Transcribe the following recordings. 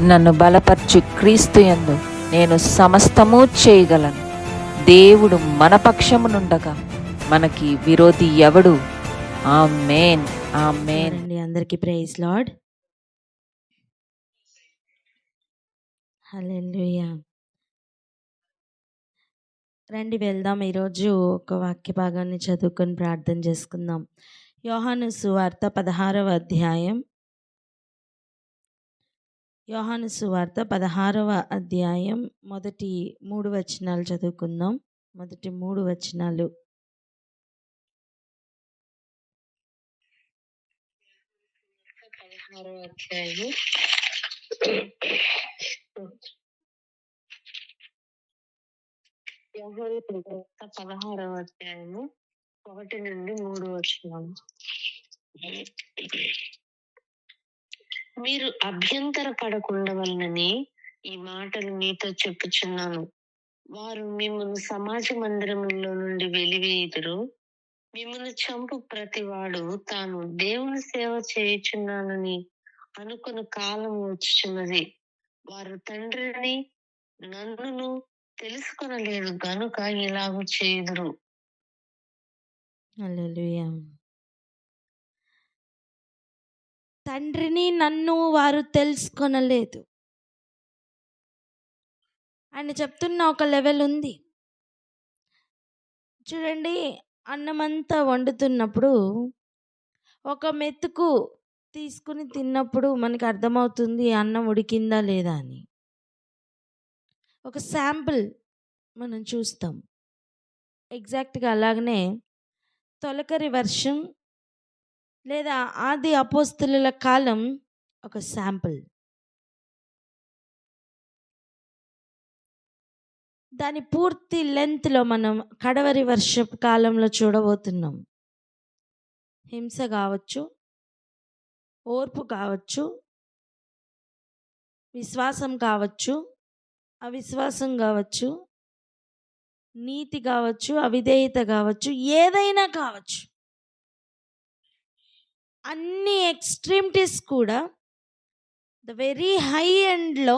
నన్ను బలపరచు క్రీస్తు యందు నేను సమస్తము చేయగలను. దేవుడు మన పక్షమునుండగా మనకి విరోధి ఎవడు? ఆమేన్, ఆమేన్. అందరికీ ప్రైజ్ లార్డ్. హల్లెలూయా. రండి వెళ్దాం. ఈరోజు ఒక వాక్య భాగాన్ని చదువుకొని ప్రార్థన చేసుకుందాం. యోహాను సువార్త 16వ అధ్యాయం. యోహాను సువార్త 16వ అధ్యాయం మొదటి 3 వచనాలు చదువుకుందాం. మొదటి 3 వచనాలు. యోహాను సువార్త 16వ అధ్యాయము 1 నుండి 3 వచనాలు. మీరు అభ్యంతర పడకుండవలనని ఈ మాటలు మీతో చెప్పుచున్నాను. వారు మిమ్మల్ని సమాజ మందిరములో నుండి వెలివేయుదురు. మిమ్మల్ని చంపు ప్రతివాడు తాను దేవుని సేవ చేయుచున్నానని అనుకుని కాలం వచ్చుచున్నది. వారు తండ్రిని నన్నును తెలుసుకొనలేదు గనుక ఇలాగూ చేయుదురు. హల్లెలూయా. తండ్రిని నన్ను వారు తెలుసుకొనలేదు అని చెప్తున్న ఒక లెవెల్ ఉంది. చూడండి, అన్నమంతా వండుతున్నప్పుడు ఒక మెతుకు తీసుకుని తిన్నప్పుడు మనకు అర్థమవుతుంది అన్నం ఉడికిందా లేదా అని. ఒక శాంపుల్ మనం చూస్తాం. ఎగ్జాక్ట్గా అలాగనే తొలకరి వర్షం లేదా ఆది అపోస్తలుల కాలం ఒక శాంపుల్. దాని పూర్తి లెంత్లో మనం కడవరి వర్షపు కాలంలో చూడబోతున్నాం. హింస కావచ్చు, ఓర్పు కావచ్చు, విశ్వాసం కావచ్చు, అవిశ్వాసం కావచ్చు, నీతి కావచ్చు, అవిధేయత కావచ్చు, ఏదైనా కావచ్చు. అన్ని ఎక్స్ట్రీమిటీస్ కూడా ద వెరీ హై ఎండ్లో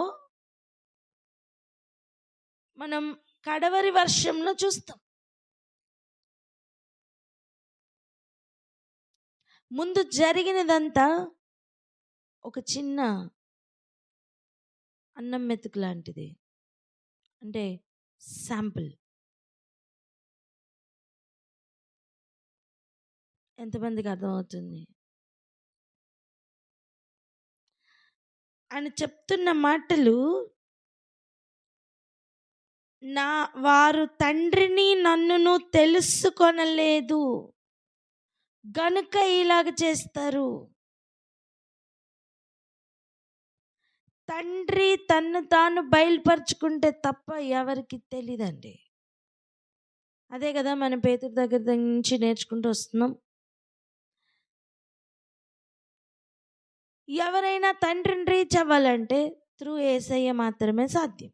మనం కడవరి వర్షంలో చూస్తాం. ముందు జరిగినదంతా ఒక చిన్న అన్నం మెతుకు లాంటిది, అంటే శాంపుల్. ఎంతమందికి అర్థమవుతుంది? ఆయన చెప్తున్న మాటలు, వారు తండ్రిని నన్నును తెలుసుకొనలేదు గనుక ఇలాగ చేస్తారు. తండ్రి తన్ను తాను బయలుపరుచుకుంటే తప్ప ఎవరికి తెలీదండి. అదే కదా మనం పేతురు దగ్గర నుంచి నేర్చుకుంటూ వస్తున్నాం. ఎవరైనా తండ్రిని రీచ్ అవ్వాలంటే త్రూ యేసయ్య మాత్రమే సాధ్యం.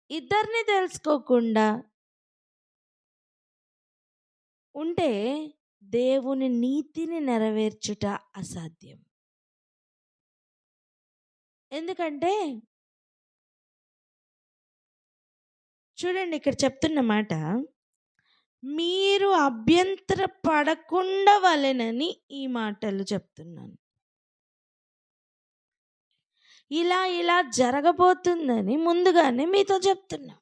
ఇద్దరిని తెలుసుకోకుండా ఉంటే దేవుని నీతిని నెరవేర్చుట అసాధ్యం. ఎందుకంటే చూడండి, ఇక్కడ చెప్తున్న మాట, మీరు అభ్యంతర పడకుండా వలెనని ఈ మాటలు చెప్తున్నాను. ఇలా జరగబోతుందని ముందుగానే మీతో చెప్తున్నా.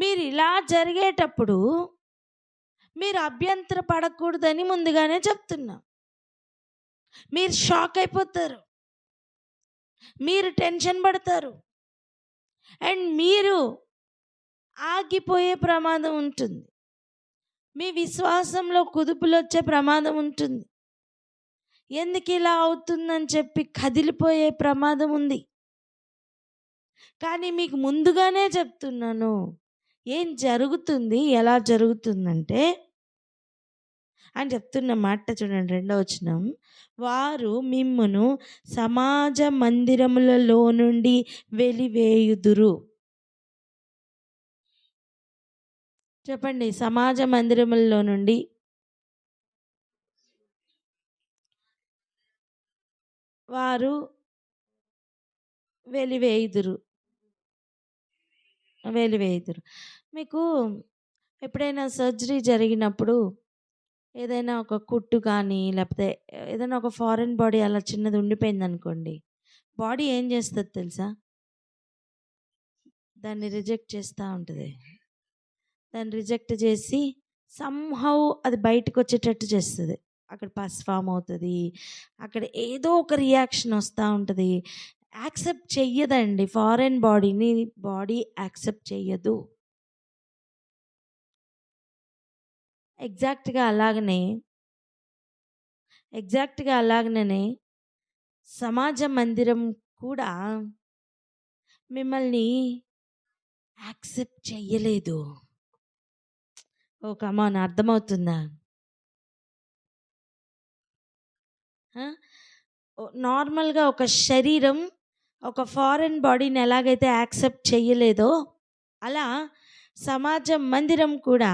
మీరు ఇలా జరిగేటప్పుడు మీరు అభ్యంతర పడకూడదని ముందుగానే చెప్తున్నా. మీరు షాక్ అయిపోతారు, మీరు టెన్షన్ పడతారు, అండ్ మీరు ఆగిపోయే ప్రమాదం ఉంటుంది. మీ విశ్వాసంలో కుదుపులు వచ్చే ప్రమాదం ఉంటుంది. ఎందుకు ఇలా అవుతుందని చెప్పి కదిలిపోయే ప్రమాదం ఉంది. కానీ మీకు ముందుగానే చెప్తున్నాను ఏం జరుగుతుంది, ఎలా జరుగుతుందంటే అని చెప్తున్న మాట చూడండి. 2వ వచనం, వారు మిమ్మును సమాజ మందిరములలో నుండి వెలివేయుదురు. చెప్పండి, సమాజ మందిరములలో నుండి వారు వెలివేయుదురు. వెలివేయుదురు. మీకు ఎప్పుడైనా సర్జరీ జరిగినప్పుడు ఏదైనా ఒక కుట్టు కానీ, లేకపోతే ఏదైనా ఒక ఫారెన్ బాడీ అలా చిన్నది ఉండిపోయిందనుకోండి, బాడీ ఏం చేస్తది తెలుసా? దాన్ని రిజెక్ట్ చేస్తూ ఉంటుంది. దాన్ని రిజెక్ట్ చేసి సమ్‌హౌ అది బయటకొచ్చేటట్టు చేస్తది. అక్కడ పస్ ఫామ్ అవుతది. అక్కడ ఏదో ఒక రియాక్షన్ వస్తా ఉంటది. యాక్సెప్ట్ చెయ్యదండి. ఫారెన్ బాడీని బాడీ యాక్సెప్ట్ చెయ్యదు. ఎగ్జాక్ట్‌గా అలాగనే సమాజ మందిరం కూడా మిమ్మల్ని యాక్సెప్ట్ చెయ్యలేదు. ఓ కమాన్, అర్థమవుతుందా? నార్మల్‌గా ఒక శరీరం ఒక ఫారెన్ బాడీని ఎలాగైతే యాక్సెప్ట్ చెయ్యలేదో, అలా సమాజ మందిరం కూడా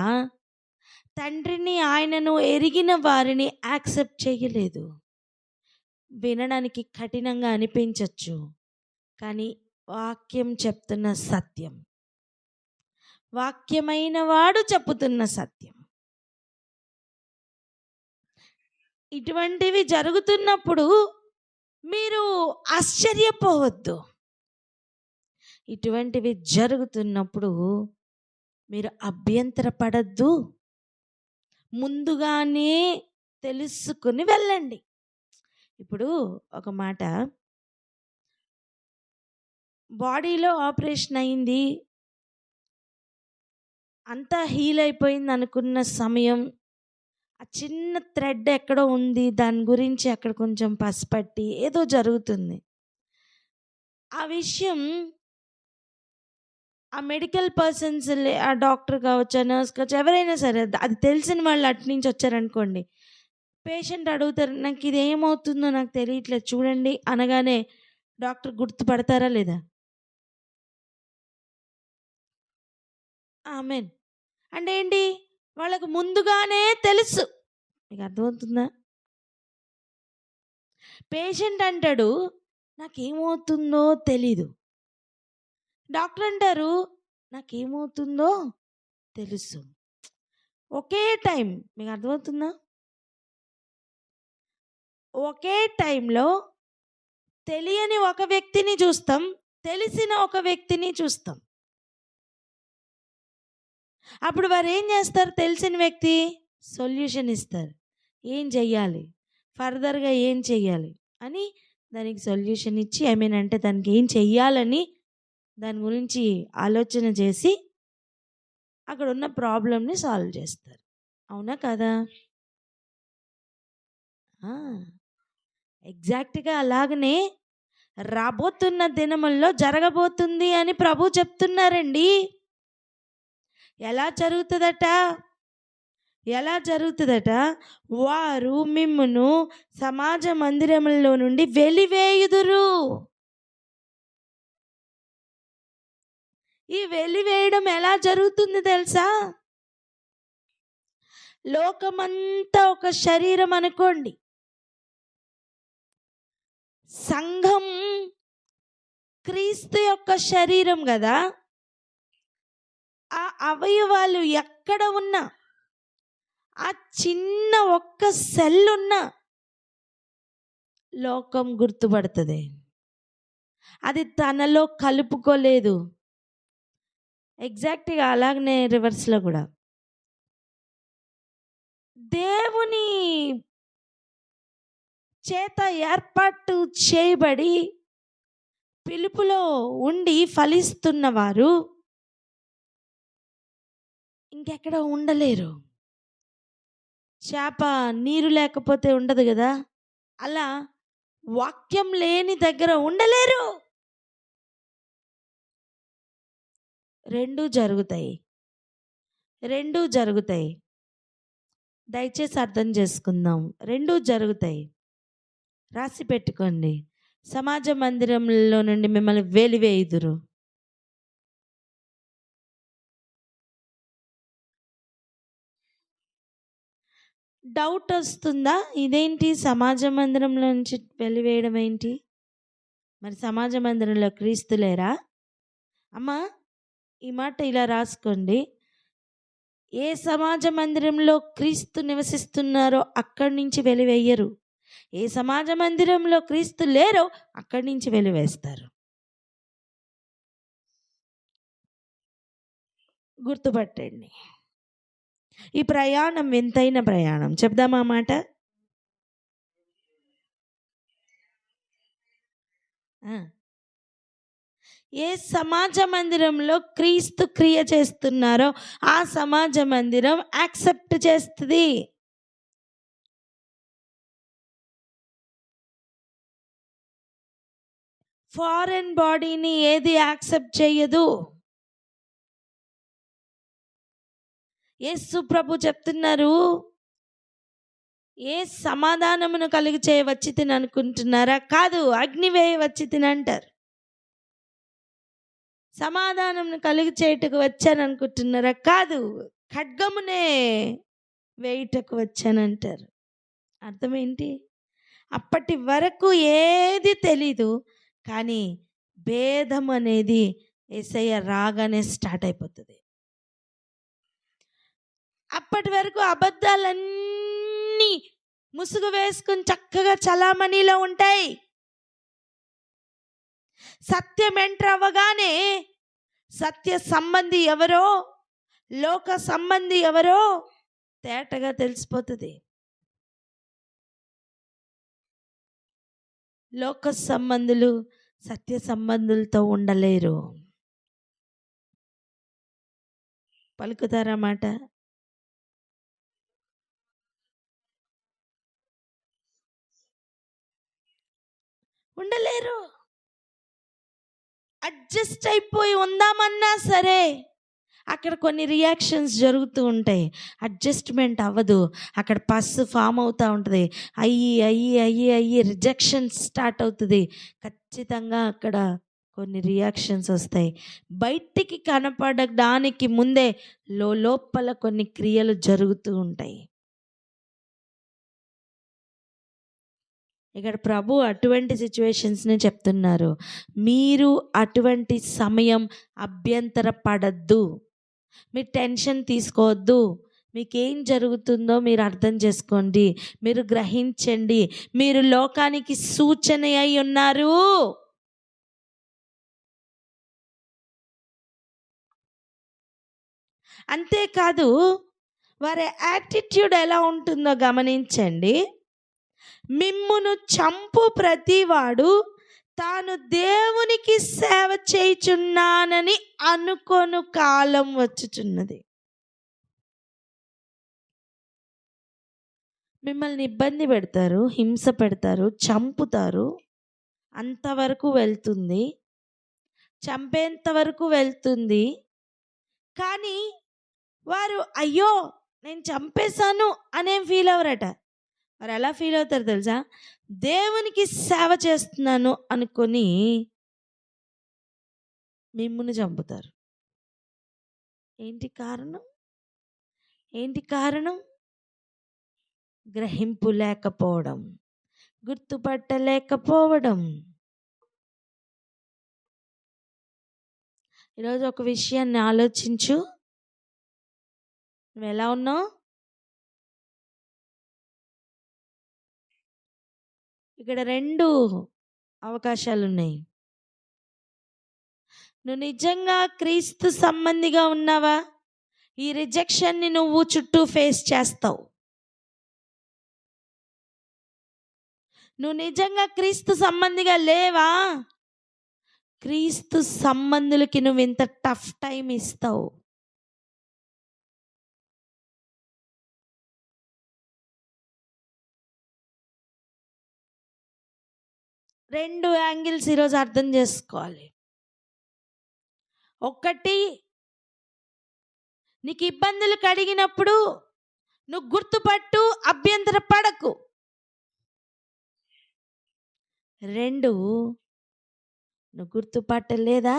తండ్రిని ఆయనను ఎరిగిన వారిని యాక్సెప్ట్ చెయ్యలేదు. వినడానికి కఠినంగా అనిపించవచ్చు, కానీ వాక్యం చెప్తున్న సత్యం, వాక్యమైన వాడు చెప్పుతున్న సత్యం. ఇటువంటివి జరుగుతున్నప్పుడు మీరు ఆశ్చర్యపోవద్దు. ఇటువంటివి జరుగుతున్నప్పుడు మీరు అభ్యంతరపడద్దు. ముందుగానే తెలుసుకుని వెళ్ళండి. ఇప్పుడు ఒక మాట, బాడీలో ఆపరేషన్ అయింది, అంతా హీల్ అయిపోయింది అనుకున్న సమయం, ఆ చిన్న థ్రెడ్ ఎక్కడో ఉంది, దాని గురించి అక్కడ కొంచెం పసిపట్టి ఏదో జరుగుతుంది. ఆ విషయం ఆ మెడికల్ పర్సన్స్, ఆ డాక్టర్ కావచ్చు, ఆ నర్స్ కావచ్చు, ఎవరైనా సరే అది తెలిసిన వాళ్ళు అటు నుంచి వచ్చారనుకోండి, పేషెంట్ అడుగుతారు, నాకు ఇది ఏమవుతుందో నాకు తెలియట్లేదు చూడండి అనగానే డాక్టర్ గుర్తుపడతారా లేదా? ఆమెన్. అంటే ఏంటి? వాళ్ళకు ముందుగానే తెలుసు. మీకు అర్థమవుతుందా? పేషెంట్ అంటాడు, నాకేమవుతుందో తెలీదు. డాక్టర్ అంటారు, నాకేమవుతుందో తెలుసు. ఒకే టైం. మీకు అర్థమవుతుందా? ఒకే టైంలో తెలియని ఒక వ్యక్తిని చూస్తాం, తెలిసిన ఒక వ్యక్తిని చూస్తాం. అప్పుడు వారు ఏం చేస్తారు? తెలిసిన వ్యక్తి సొల్యూషన్ ఇస్తారు. ఏం చెయ్యాలి, ఫర్దర్గా ఏం చెయ్యాలి అని దానికి సొల్యూషన్ ఇచ్చి, అంటే దానికి ఏం చెయ్యాలని దాని గురించి ఆలోచన చేసి అక్కడ ఉన్న ప్రాబ్లమ్ని సాల్వ్ చేస్తారు. అవునా కదా? ఎగ్జాక్ట్గా అలాగనే రాబోతున్న దినముల్లో జరగబోతుంది అని ప్రభు చెప్తున్నారండి. ఎలా జరుగుతుందట? వారు మిమ్మును సమాజ మందిరములో నుండి వెలివేయుదురు. ఈ వెలివేయడం ఎలా జరుగుతుంది తెలుసా? లోకమంతా ఒక శరీరం అనుకోండి. సంఘం క్రీస్తు యొక్క శరీరం కదా. ఆ అవయవాలు ఎక్కడ ఉన్నా, ఆ చిన్న ఒక్క సెల్ ఉన్నా లోకం గుర్తుపడుతుంది. అది తనలో కలుపుకోలేదు. ఎగ్జాక్ట్గా అలాగనే రివర్స్లో కూడా దేవుని చేత ఏర్పాటు చేయబడి పిలుపులో ఉండి ఫలిస్తున్నవారు ఇంకెక్కడ ఉండలేరు. చేప నీరు లేకపోతే ఉండదు కదా, అలా వాక్యం లేని దగ్గర ఉండలేరు. రెండూ జరుగుతాయి. దయచేసి అర్థం చేసుకుందాం. రెండూ జరుగుతాయి. రాసి పెట్టుకోండి. సమాజ మందిరంలో నుండి మిమ్మల్ని వెలివేయుదురు. డౌట్ వస్తుందా, ఇదేంటి సమాజ మందిరంలో నుంచి వెలివేయడం ఏంటి? మరి సమాజ మందిరంలో క్రీస్తు లేరా? అమ్మా, ఈ మాట ఇలా రాసుకోండి. ఏ సమాజ మందిరంలో క్రీస్తు నివసిస్తున్నారో అక్కడి నుంచి వెలివేయరు. ఏ సమాజ మందిరంలో క్రీస్తు లేరో అక్కడి నుంచి వెలివేస్తారు. గుర్తుపట్టండి. ఈ ప్రయాణం వింతైన ప్రయాణం. చెప్దామా మాట? ఏ సమాజ మందిరంలో క్రీస్తు క్రియ చేస్తున్నారో ఆ సమాజ మందిరం యాక్సెప్ట్ చేస్తుంది. ఫారెన్ బాడీని ఏది యాక్సెప్ట్ చేయదు. యేసు ప్రభు చెప్తున్నారు, ఏ సమాధానమును కలిగి చేయవచ్చి తిని అనుకుంటున్నారా? కాదు, అగ్ని వేయవచ్చి తిని అంటారు. సమాధానం కలిగి చేయుటకు వచ్చాను అనుకుంటున్నారా? కాదు, ఖడ్గమునే వేయుటకు వచ్చానంటారు. అర్థం ఏంటి? అప్పటి వరకు ఏది తెలీదు, కానీ భేదం అనేది యేసయ్య రాగానే స్టార్ట్ అయిపోతుంది. అప్పటి వరకు అబద్ధాలన్నీ ముసుగు వేసుకుని చక్కగా చలామణిలో ఉంటాయి. సత్యం ఎంటర్ అవ్వగానే సత్య సంబంధి ఎవరో, లోక సంబంధి ఎవరో తేటగా తెలిసిపోతుంది. లోక సంబంధులు సత్య సంబంధులతో ఉండలేరు. పలుకుతారా మాట? ఉండలేరు. అడ్జస్ట్ అయిపోయి ఉందామన్నా సరే అక్కడ కొన్ని రియాక్షన్స్ జరుగుతూ ఉంటాయి. అడ్జస్ట్మెంట్ అవ్వదు. అక్కడ పస్ ఫామ్ అవుతూ ఉంటుంది. అయ్యి రిజెక్షన్ స్టార్ట్ అవుతుంది. ఖచ్చితంగా అక్కడ కొన్ని రియాక్షన్స్ వస్తాయి. బయటికి కనపడడానికి ముందే లోపల కొన్ని క్రియలు జరుగుతూ ఉంటాయి. ఇక్కడ ప్రభు అటువంటి సిచ్యువేషన్స్ని చెప్తున్నారు. మీరు అటువంటి సమయం అభ్యంతర పడద్దు. మీరు టెన్షన్ తీసుకోవద్దు. మీకేం జరుగుతుందో మీరు అర్థం చేసుకోండి, మీరు గ్రహించండి. మీరు లోకానికి సూచన అయి ఉన్నారు. అంతేకాదు, వారి యాటిట్యూడ్ ఎలా ఉంటుందో గమనించండి. మిమ్మును చంపు ప్రతివాడు తాను దేవునికి సేవ చేయుచున్నానని అనుకొను కాలం వచ్చుచున్నది. మిమ్మల్ని ఇబ్బంది పెడతారు, హింస పెడతారు, చంపుతారు. అంతవరకు వెళ్తుంది, చంపేంత వరకు వెళ్తుంది. కానీ వారు అయ్యో నేను చంపేశాను అనేం ఫీల్ అవ్వరట. వారు ఎలా ఫీల్ అవుతారు తెలుసా? దేవునికి సేవ చేస్తున్నాను అనుకొని మిమ్మును చంపుతారు. ఏంటి కారణం? ఏంటి కారణం? గ్రహింపు లేకపోవడం, గుర్తుపట్టలేకపోవడం. ఈరోజు ఒక విషయాన్ని ఆలోచించు. నువ్వు ఎలా ఉన్నావు? ఇక్కడ 2 అవకాశాలు ఉన్నాయి. నువ్వు నిజంగా క్రీస్తు సంబంధిగా ఉన్నావా? ఈ రిజెక్షన్ని నువ్వు చుట్టూ ఫేస్ చేస్తావు. నువ్వు నిజంగా క్రీస్తు సంబంధిగా లేవా? క్రీస్తు సంబంధులకి నువ్వు ఇంత టఫ్ టైం ఇస్తావు. రెండు యాంగిల్స్ ఈరోజు అర్థం చేసుకోవాలి. ఒకటి, నీకు ఇబ్బందులు కలిగినప్పుడు నువ్వు గుర్తుపట్టు, అభ్యంతర పడకు. 2, నువ్వు గుర్తుపట్టలేదా,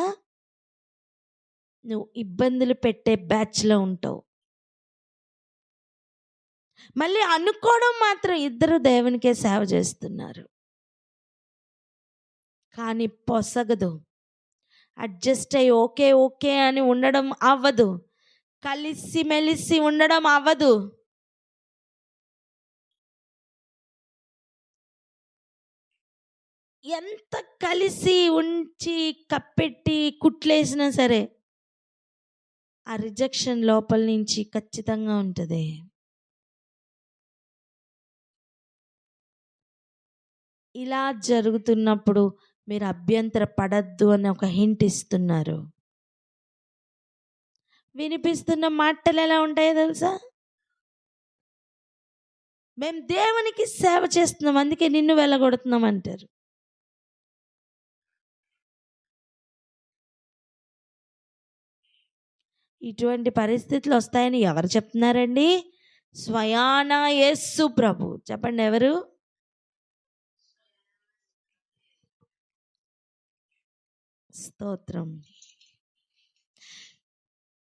నువ్వు ఇబ్బందులు పెట్టే బ్యాచ్లో ఉంటావు. మళ్ళీ అనుకోవడం మాత్రం ఇద్దరు దేవునికే సేవ చేస్తున్నారు. కానీ పొసగదు. అడ్జస్ట్ అయ్యి ఓకే ఓకే అని ఉండడం అవ్వదు. కలిసి మెలిసి ఉండడం అవ్వదు. ఎంత కలిసి ఉంచి కప్పెట్టి కుట్లేసినా సరే ఆ రిజెక్షన్ లోపల నుంచి ఖచ్చితంగా ఉంటుంది. ఇలా జరుగుతున్నప్పుడు మీరు అభ్యంతర పడద్దు అని ఒక హింట్ ఇస్తున్నారు. వినిపిస్తున్న మాటలు ఎలా ఉంటాయో తెలుసా? మేము దేవునికి సేవ చేస్తున్నాం, అందుకే నిన్ను వెళ్ళగొడుతున్నాం అంటారు. ఇటువంటి పరిస్థితులు వస్తాయని ఎవరు చెప్తున్నారండి? స్వయాన యేసు ప్రభు. చెప్పండి ఎవరు? స్తోత్రం.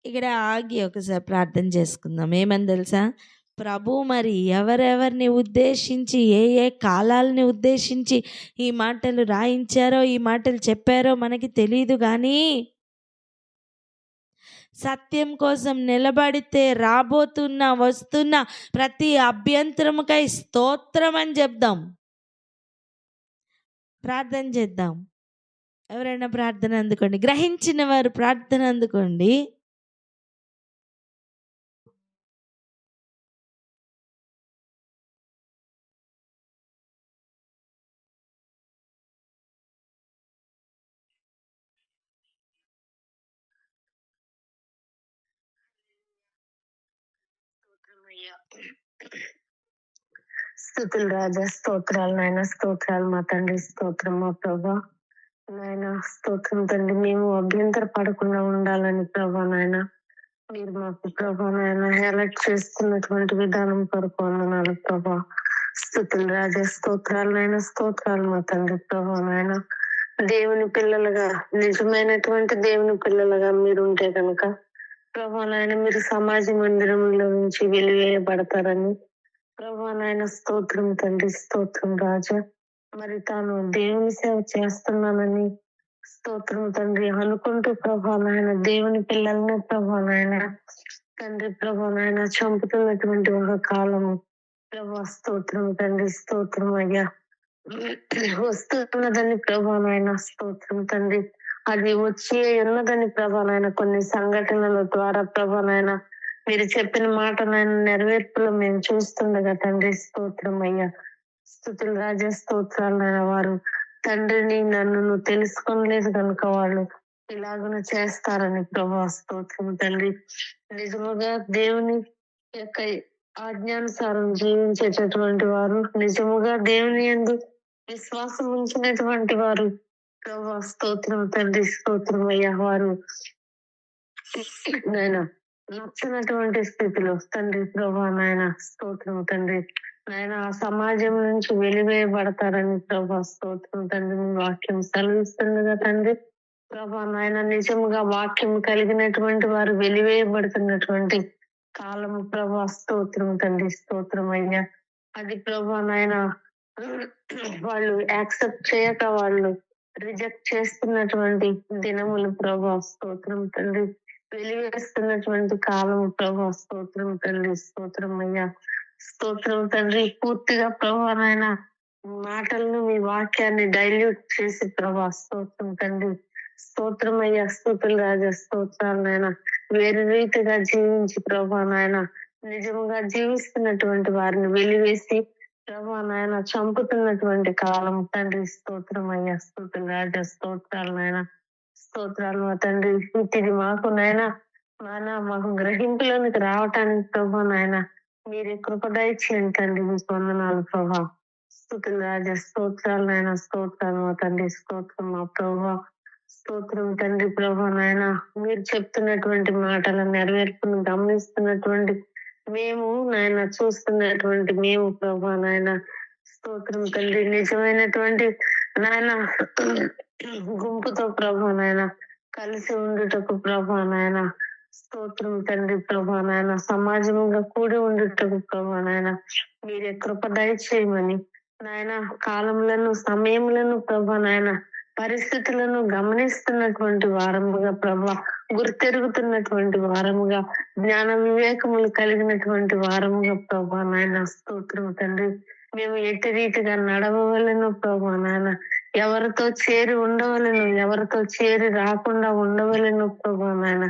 ఇక్కడ ఆగి ఒకసారి ప్రార్థన చేసుకుందాం. ఏమని తెలుసా? ప్రభు మరి ఎవరెవరిని ఉద్దేశించి ఏ ఏ కాలాలని ఉద్దేశించి ఈ మాటలు రాయించారో ఈ మాటలు చెప్పారో మనకి తెలియదు, కానీ సత్యం కోసం నిలబడితే రాబోతున్న వస్తున్న ప్రతి అభ్యంతరముకై స్తోత్రం అని చెప్దాం. ప్రార్థన చేద్దాం. ఎవరైనా ప్రార్థన అందుకోండి. గ్రహించిన వారు ప్రార్థన అందుకోండి. స్తుతులు రాజా, స్తోత్రాలు నాయన, స్తోత్రాలు మా తండ్రి, స్తోత్రం మా ప్రభా నాయన, స్తోత్రం తండ్రి. మేము అభ్యంతర పడకుండా ఉండాలని ప్రభా నాయన మీరు మాకు ప్రభా నాయన ఎలక్ట్ చేస్తున్నటువంటి విధానం కొరకు వందనాలు ప్రభా. స్తుతులు రాజా, స్తోత్రాలు నాయన, స్తోత్రాలు మా తండ్రి ప్రభా నాయన. దేవుని పిల్లలుగా, నిజమైనటువంటి దేవుని పిల్లలుగా మీరు ఉంటే కనుక ప్రభా నాయన మీరు సమాజ మందిరంలో నుంచి వెలివేయబడతారని ప్రభా నాయన స్తోత్రం తండ్రి, స్తోత్రం రాజా. మరి తాను దేవుని సేవ చేస్తున్నానని స్తోత్రం తండ్రి అనుకుంటూ ప్రభా నాయన దేవుని పిల్లల్ని ప్రభా నాయన తండ్రి ప్రభా నాయన చంపుతున్నటువంటి ఒక కాలము ప్రభా. స్తోత్రం తండ్రి, స్తోత్రం అయ్యా. వస్తున్నదని ప్రభా నాయన స్తోత్రం తండ్రి. అది వచ్చి ఉన్నదని ప్రభా నాయన కొన్ని సంఘటనల ద్వారా ప్రభా నాయన మీరు చెప్పిన మాట నాయన నెరవేర్పులో మేము చూస్తుండగా తండ్రి స్తోత్రం అయ్యా. స్తుతులు రాజా, స్తోత్రాలు నాయన. వారు తండ్రిని నన్ను నువ్వు తెలుసుకోలేదు కనుక వాళ్ళు ఇలాగను చేస్తారని ప్రభా. స్తోత్రం తండ్రి. నిజముగా దేవుని యొక్క ఆజ్ఞానుసారం జీవించేటటువంటి వారు, నిజముగా దేవుని యందు విశ్వాసం ఉంచినటువంటి వారు ప్రభా. స్తోత్రం తండ్రి, స్తోత్రం అయ్యా. వారు నాయన నచ్చినటువంటి స్థితిలో తండ్రి ప్రభా నాయన స్తోత్రం తండ్రి నాయన ఆ సమాజం నుంచి వెలివేయబడతారని ప్రభా. స్తోత్రం తండ్రి. మీ వాక్యం సెలవిస్తుండగా తండ్రి ప్రభా నాయన నిజముగా వాక్యం కలిగినటువంటి వారు వెలివేయబడుతున్నటువంటి కాలము ప్రభా. స్తోత్రం తండ్రి, స్తోత్రం అయ్యా. అది ప్రభా నాయన వాళ్ళు యాక్సెప్ట్ చేయక వాళ్ళు రిజెక్ట్ చేస్తున్నటువంటి దినములు ప్రభా. స్తోత్రం తండ్రి. వెలివేస్తున్నటువంటి కాలము ప్రభా. స్తోత్రం తండ్రి, స్తోత్రం అయ్యా. స్తోత్రం తండ్రి. పూర్తిగా ప్రభా నాయన మాటలను మీ వాక్యాన్ని డైల్యూట్ చేసి ప్రభా. స్తోత్రం తండ్రి, స్తోత్రం అయ్యా. స్తోత్రులు రాజా, స్తోత్రాలు నాయన. వేరే రీతిగా జీవించి ప్రభా నాయన నిజంగా జీవిస్తున్నటువంటి వారిని వెలివేసి ప్రభా నాయన చంపుతున్నటువంటి కాలం తండ్రి. స్తోత్రం అయ్యా. స్తోత్రులు రాజా, స్తోత్రాలు నాయన. స్తోత్రాలు మా తండ్రి. ఇది మాకు నాయన మాకు గ్రహింపులోనికి రావటానికి ప్రభా నాయన మీరే కృప దయచేయండి తండ్రి. మీకు వందనాలు ప్రభా. స్తుతులు రాజా, స్తోత్రాలు నాయన. స్తోత్రాలు మా తండ్రి, స్తోత్రం మా ప్రభా. స్తోత్రం తండ్రి ప్రభా నాయన. మీరు చెప్తున్నటువంటి మాటల నెరవేర్పును గమనిస్తున్నటువంటి మేము నాయన, చూస్తున్నటువంటి మేము ప్రభా నాయన స్తోత్రం తండ్రి. నిజమైనటువంటి నాయన గుంపుతో ప్రభా నాయన కలిసి ఉండుటకు ప్రభా నాయన స్తోత్రం తండ్రి ప్రభా నాయన. సమాజంగా కూడి ఉండుటకు ప్రభా నాయన మీరే కృప దయచేయమని నాయన, కాలములను సమయములను ప్రభా నాయన, పరిస్థితులను గమనిస్తున్నటువంటి వారముగా ప్రభా, గుర్తెరుగుతున్నటువంటి వారముగా, జ్ఞాన వివేకములు కలిగినటువంటి వారముగా ప్రభా నాయన స్తోత్రం తండ్రి. మేము ఎట్టి రీతిగా నడవవలను ప్రభా నాయన, ఎవరితో చేరి ఉండవలను, ఎవరితో చేరి రాకుండా ఉండవలను ప్రభా నాయన,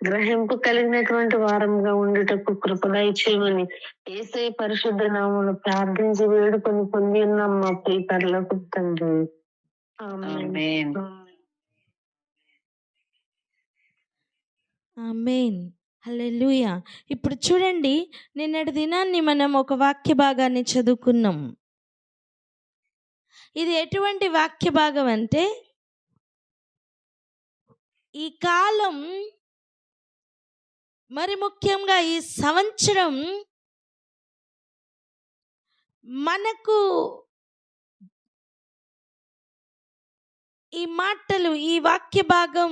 గ్రహింపు కలిగినటువంటి వారముగా ఉండుటకు కృప దయచేయమని యేసయ్య పరిశుద్ధ నామమున ప్రార్థించి వేడుకొని పొంది ఉన్నాం మా ప్రియ పరలోక తండ్రి. ఆమేన్. ఆమేన్. హల్లెలూయా. ఇప్పుడు చూడండి, నిన్నటి దినాన్ని మనం ఒక వాక్య భాగాన్ని చదువుకున్నాం. ఇది ఎటువంటి వాక్య భాగం అంటే, ఈ కాలం, మరి ముఖ్యంగా ఈ సంవత్సరం మనకు ఈ మాటలు, ఈ వాక్య భాగం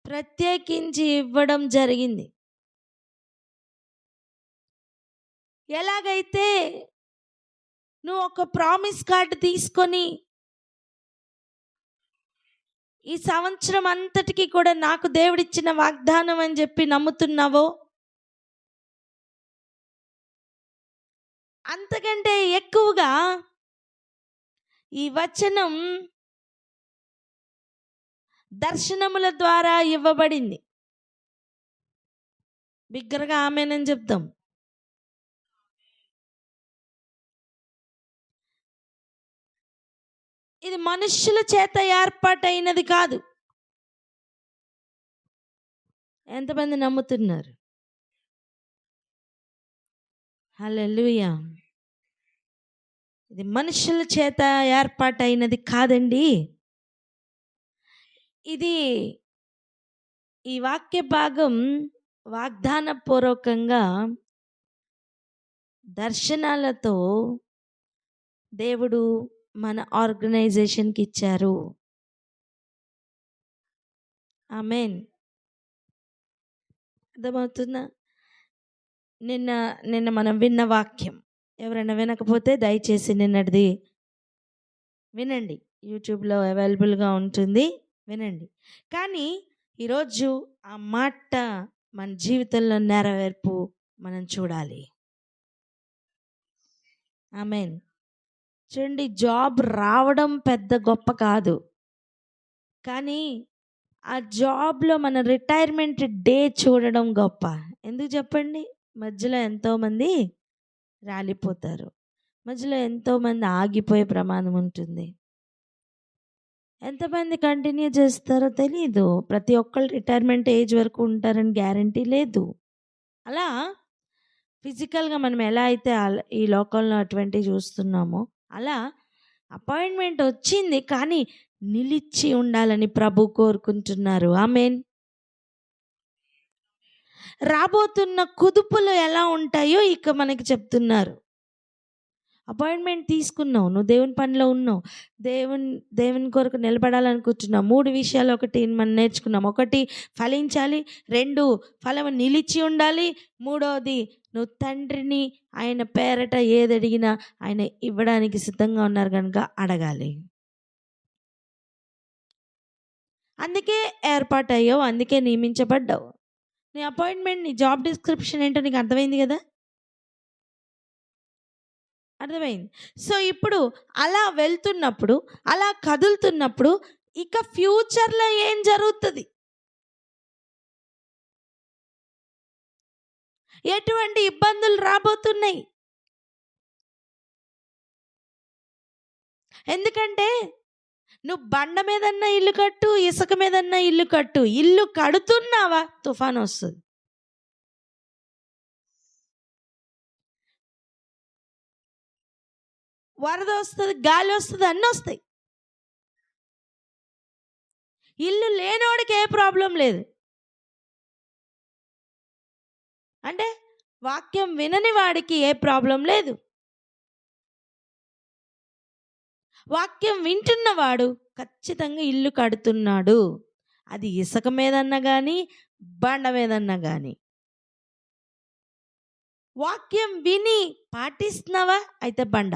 ప్రత్యేకించి ఇవ్వడం జరిగింది. ఎలాగైతే నువ్వు ఒక ప్రామిస్ కార్డు తీసుకొని ఈ సంవత్సరం అంతటికి కూడా నాకు దేవుడిచ్చిన వాగ్దానం అని చెప్పి నమ్ముతున్నావో, అంతకంటే ఎక్కువగా ఈ వచనం దర్శనముల ద్వారా ఇవ్వబడింది. బిగ్గరగా ఆమేనని చెప్తాం. ఇది మనుష్యుల చేత ఏర్పాటైనది కాదు. ఎంతమంది నమ్ముతున్నారు? హల్లెలూయా. ఇది మనుషుల చేత ఏర్పాటైనది కాదండి. ఇది, ఈ వాక్య భాగం వాగ్దాన పూర్వకంగా దర్శనాలతో దేవుడు మన ఆర్గనైజేషన్కి ఇచ్చారు. ఆమేన్. అర్థమవుతుందా? నిన్న మనం విన్న వాక్యం, ఎవరైనా వినకపోతే దయచేసి నిన్నటిది వినండి, యూట్యూబ్లో అవైలబుల్గా ఉంటుంది, వినండి. కానీ ఈరోజు ఆ మాట మన జీవితంలో నెరవేర్పు మనం చూడాలి. ఆమేన్. చూడండి, జాబ్ రావడం పెద్ద గొప్ప కాదు, కానీ ఆ జాబ్లో మన రిటైర్మెంట్ డే చూడడం గొప్ప. ఎందుకు చెప్పండి? మధ్యలో ఎంతోమంది రాలిపోతారు, మధ్యలో ఎంతోమంది ఆగిపోయే ప్రమాదం ఉంటుంది. ఎంతమంది కంటిన్యూ చేస్తారో తెలీదు. ప్రతి ఒక్కళ్ళు రిటైర్మెంట్ ఏజ్ వరకు ఉంటారని గ్యారంటీ లేదు. అలా ఫిజికల్గా మనం ఎలా అయితే ఈ లోకంలో అటువంటివి చూస్తున్నామో, అలా అపాయింట్మెంట్ వచ్చింది, కానీ నిలిచి ఉండాలని ప్రభు కోరుకుంటున్నారు. ఆమేన్. రాబోతున్న కుదుపులు ఎలా ఉంటాయో ఇక మనకి చెప్తున్నారు. అపాయింట్మెంట్ తీసుకున్నావు, నువ్వు దేవుని పనిలో ఉన్నావు, దేవుని కొరకు నిలబడాలనుకుంటున్నావు. 3 విషయాలు ఒకటి మనం నేర్చుకున్నాం. 1, ఫలించాలి. 2, ఫలము నిలిచి ఉండాలి. 3వది, నువ్వు తండ్రిని ఆయన పేరట ఏది అడిగినా ఆయన ఇవ్వడానికి సిద్ధంగా ఉన్నారు కనుక అడగాలి. అందుకే ఏర్పాటయ్యావు, అందుకే నియమించబడ్డావు. నీ అపాయింట్మెంట్, నీ జాబ్ డిస్క్రిప్షన్ ఏంటో నీకు అర్థమైంది కదా? అర్థమైంది. సో ఇప్పుడు అలా వెళ్తున్నప్పుడు, అలా కదులుతున్నప్పుడు, ఇక ఫ్యూచర్లో ఏం జరుగుతుంది, ఎటువంటి ఇబ్బందులు రాబోతున్నాయి? ఎందుకంటే నువ్వు బండ మీదన్నా ఇల్లు కట్టు, ఇసుక మీదన్నా ఇల్లు కట్టు, ఇల్లు కడుతున్నావా, తుఫాను వస్తుంది. వరద వస్తుంది, గాలి వస్తుంది, అన్నీ వస్తాయి. ఇల్లు లేనోడికి ఏ ప్రాబ్లం లేదు. అంటే వాక్యం వినని వాడికి ఏ ప్రాబ్లం లేదు. వాక్యం వింటున్నవాడు ఖచ్చితంగా ఇల్లు కడుతున్నాడు. అది ఇసుక మీదన్నా కానీ, బండ మీదన్నా కానీ. వాక్యం విని పాటిస్తున్నావా? అయితే బండ.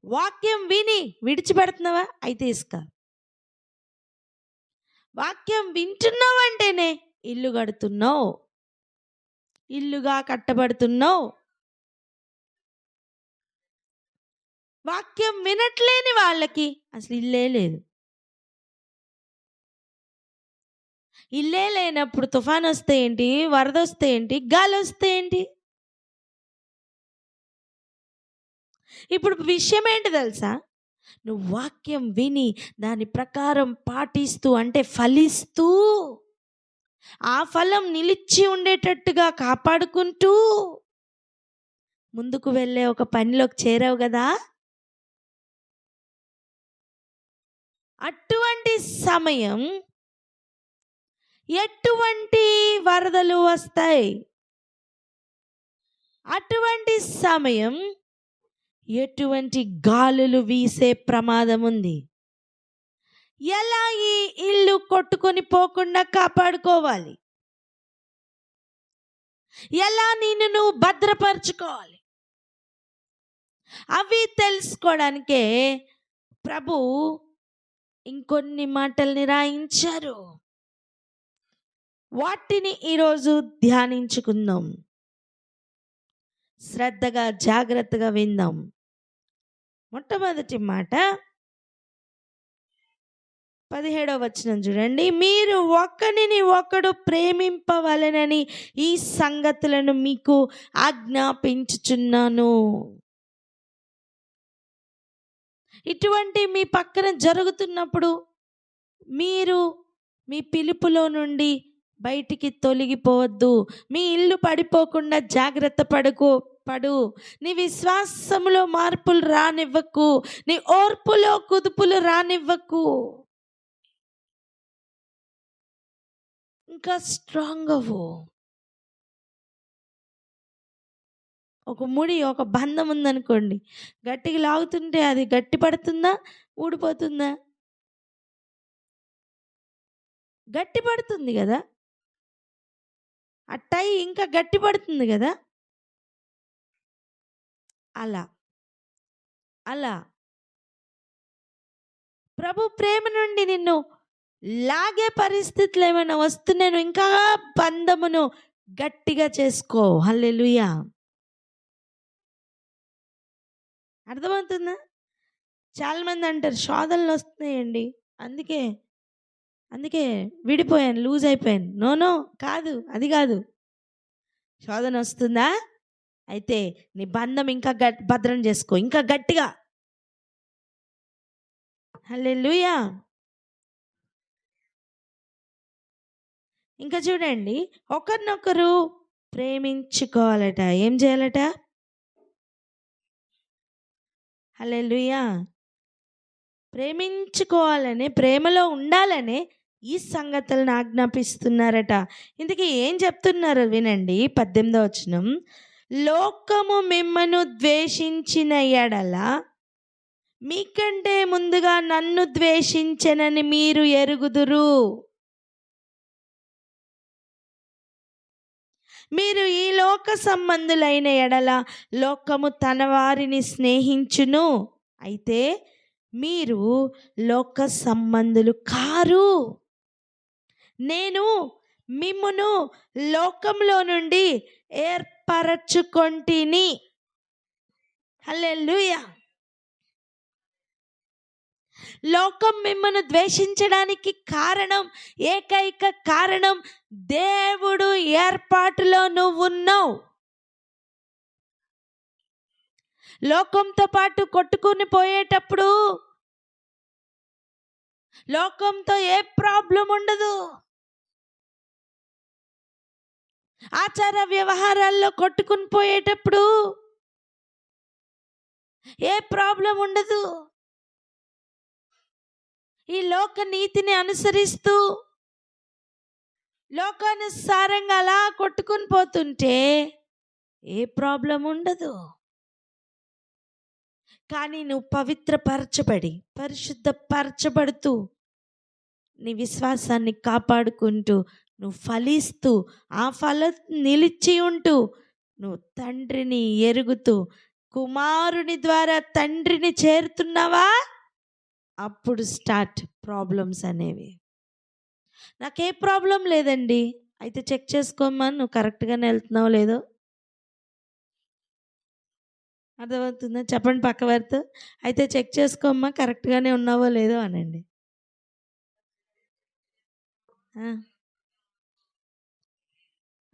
వాక్యం విని విడిచిపెడుతున్నావా? అయితే ఇసుక. వాక్యం వింటున్నావు అంటేనే ఇల్లు కడుతున్నావు, ఇల్లుగా కట్టబడుతున్నావు. వాక్యం వినట్లేని వాళ్ళకి అసలు ఇల్లే లేదు. ఇల్లే లేనప్పుడు తుఫాన్ వస్తే ఏంటి, వరద వస్తే ఏంటి, గాలి వస్తే ఏంటి? ఇప్పుడు విషయం ఏంటి తెలుసా? నువ్వు వాక్యం విని దాని ప్రకారం పాటిస్తూ, అంటే ఫలిస్తూ, ఆ ఫలం నిలిచి ఉండేటట్టుగా కాపాడుకుంటూ ముందుకు వెళ్ళే ఒక పనిలోకి చేరావు కదా. అటువంటి సమయం ఎటువంటి వరదలు వస్తాయి, అటువంటి సమయం ఎటువంటి గాలులు వీసే ప్రమాదం ఉంది. ఎలా ఈ ఇల్లు కొట్టుకొని పోకుండా కాపాడుకోవాలి, ఎలా నిన్ను నువ్వు భద్రపరచుకోవాలి, అవి తెలుసుకోవడానికే ప్రభు ఇంకొన్ని మాటల్ని రాయించారు. వాటిని ఈరోజు ధ్యానించుకుందాం. శ్రద్ధగా జాగ్రత్తగా విందాం. మొట్టమొదటి మాట 17వ వచనం చూడండి. మీరు ఒకరిని ఒకడు ప్రేమింపవలెనని ఈ సంగతులను మీకు ఆజ్ఞాపించుచున్నాను. ఇటువంటి మీ పక్కన జరుగుతున్నప్పుడు మీరు మీ పిలుపులో నుండి బయటికి తొలగిపోవద్దు. మీ ఇల్లు పడిపోకుండా జాగ్రత్త పడు. నీ విశ్వాసములో మార్పులు రానివ్వకు. నీ ఓర్పులో కుదుపులు రానివ్వకు. ఇంకా స్ట్రాంగ్ అవ్వు. ఒక ముడి, ఒక బంధం ఉందనుకోండి, గట్టిగా లాగుతుంటే అది గట్టి పడుతుందా, ఊడిపోతుందా? గట్టి పడుతుంది కదా. ఆ టై ఇంకా గట్టి పడుతుంది కదా. అలా అలా ప్రభు ప్రేమ నుండి నిన్ను లాగే పరిస్థితులు ఏమైనా వస్తున్నాను, ఇంకా బంధమును గట్టిగా చేసుకో. హల్లెలూయా. అర్థమవుతుందా? చాలామంది అంటారు శోధనలు వస్తున్నాయండి, అందుకే విడిపోయాను, లూజ్ అయిపోయాను. నో కాదు, అది కాదు. శోధన వస్తుందా? అయితే నీ బంధం ఇంకా భద్రం చేసుకో, ఇంకా గట్టిగా. హల్లెలూయా. ఇంకా చూడండి, ఒకరినొకరు ప్రేమించుకోవాలట. ఏం చేయాలట? హల్లెలూయా. ప్రేమించుకోవాలని, ప్రేమలో ఉండాలని ఈ సంగతులను ఆజ్ఞాపిస్తున్నారట. ఇందుకే ఏం చెప్తున్నారు వినండి. 18వ వచనం. లోకము మిమ్మను ద్వేషించిన ఎడల మీకంటే ముందుగా నన్ను ద్వేషించెనని మీరు ఎరుగుదురు. మీరు ఈ లోక సంబంధులైన ఎడల లోకము తన వారిని స్నేహించును, అయితే మీరు లోక సంబంధులు కారు. నేను మిమ్మును లోకంలో నుండి ఏర్పరచుకొంటిని. హల్లెలూయా. లోకం మిమ్మల్ని ద్వేషించడానికి ఏకైక కారణం దేవుడు ఏర్పాటులో నువ్వు ఉన్నావు. లోకంతో పాటు కొట్టుకుని పోయేటప్పుడు లోకంతో ఏ ప్రాబ్లం ఉండదు. ఆచార వ్యవహారాల్లో కొట్టుకుని పోయేటప్పుడు ఏ ప్రాబ్లం ఉండదు. ఈ లోక నీతిని అనుసరిస్తూ లోకానుసారంగా అలా కొట్టుకుని పోతుంటే ఏ ప్రాబ్లం ఉండదు. కానీ నువ్వు పవిత్రపరచబడి పరిశుద్ధపరచబడుతూ నీ విశ్వాసాన్ని కాపాడుకుంటూ నువ్వు ఫలిస్తూ ఆ ఫలం నిలిచి ఉంటూ నువ్వు తండ్రిని ఎరుగుతూ కుమారుని ద్వారా తండ్రిని చేరుతున్నావా, అప్పుడు స్టార్ట్ ప్రాబ్లమ్స్ అనేవి. నాకే ప్రాబ్లం లేదండి, అయితే చెక్ చేసుకోమ్మా, నువ్వు కరెక్ట్గానే వెళ్తున్నావు లేదో. అర్థమవుతుందా? చెప్పండి పక్క వారితో, అయితే చెక్ చేసుకోమ్మా, కరెక్ట్గానే ఉన్నావో లేదో అనండి.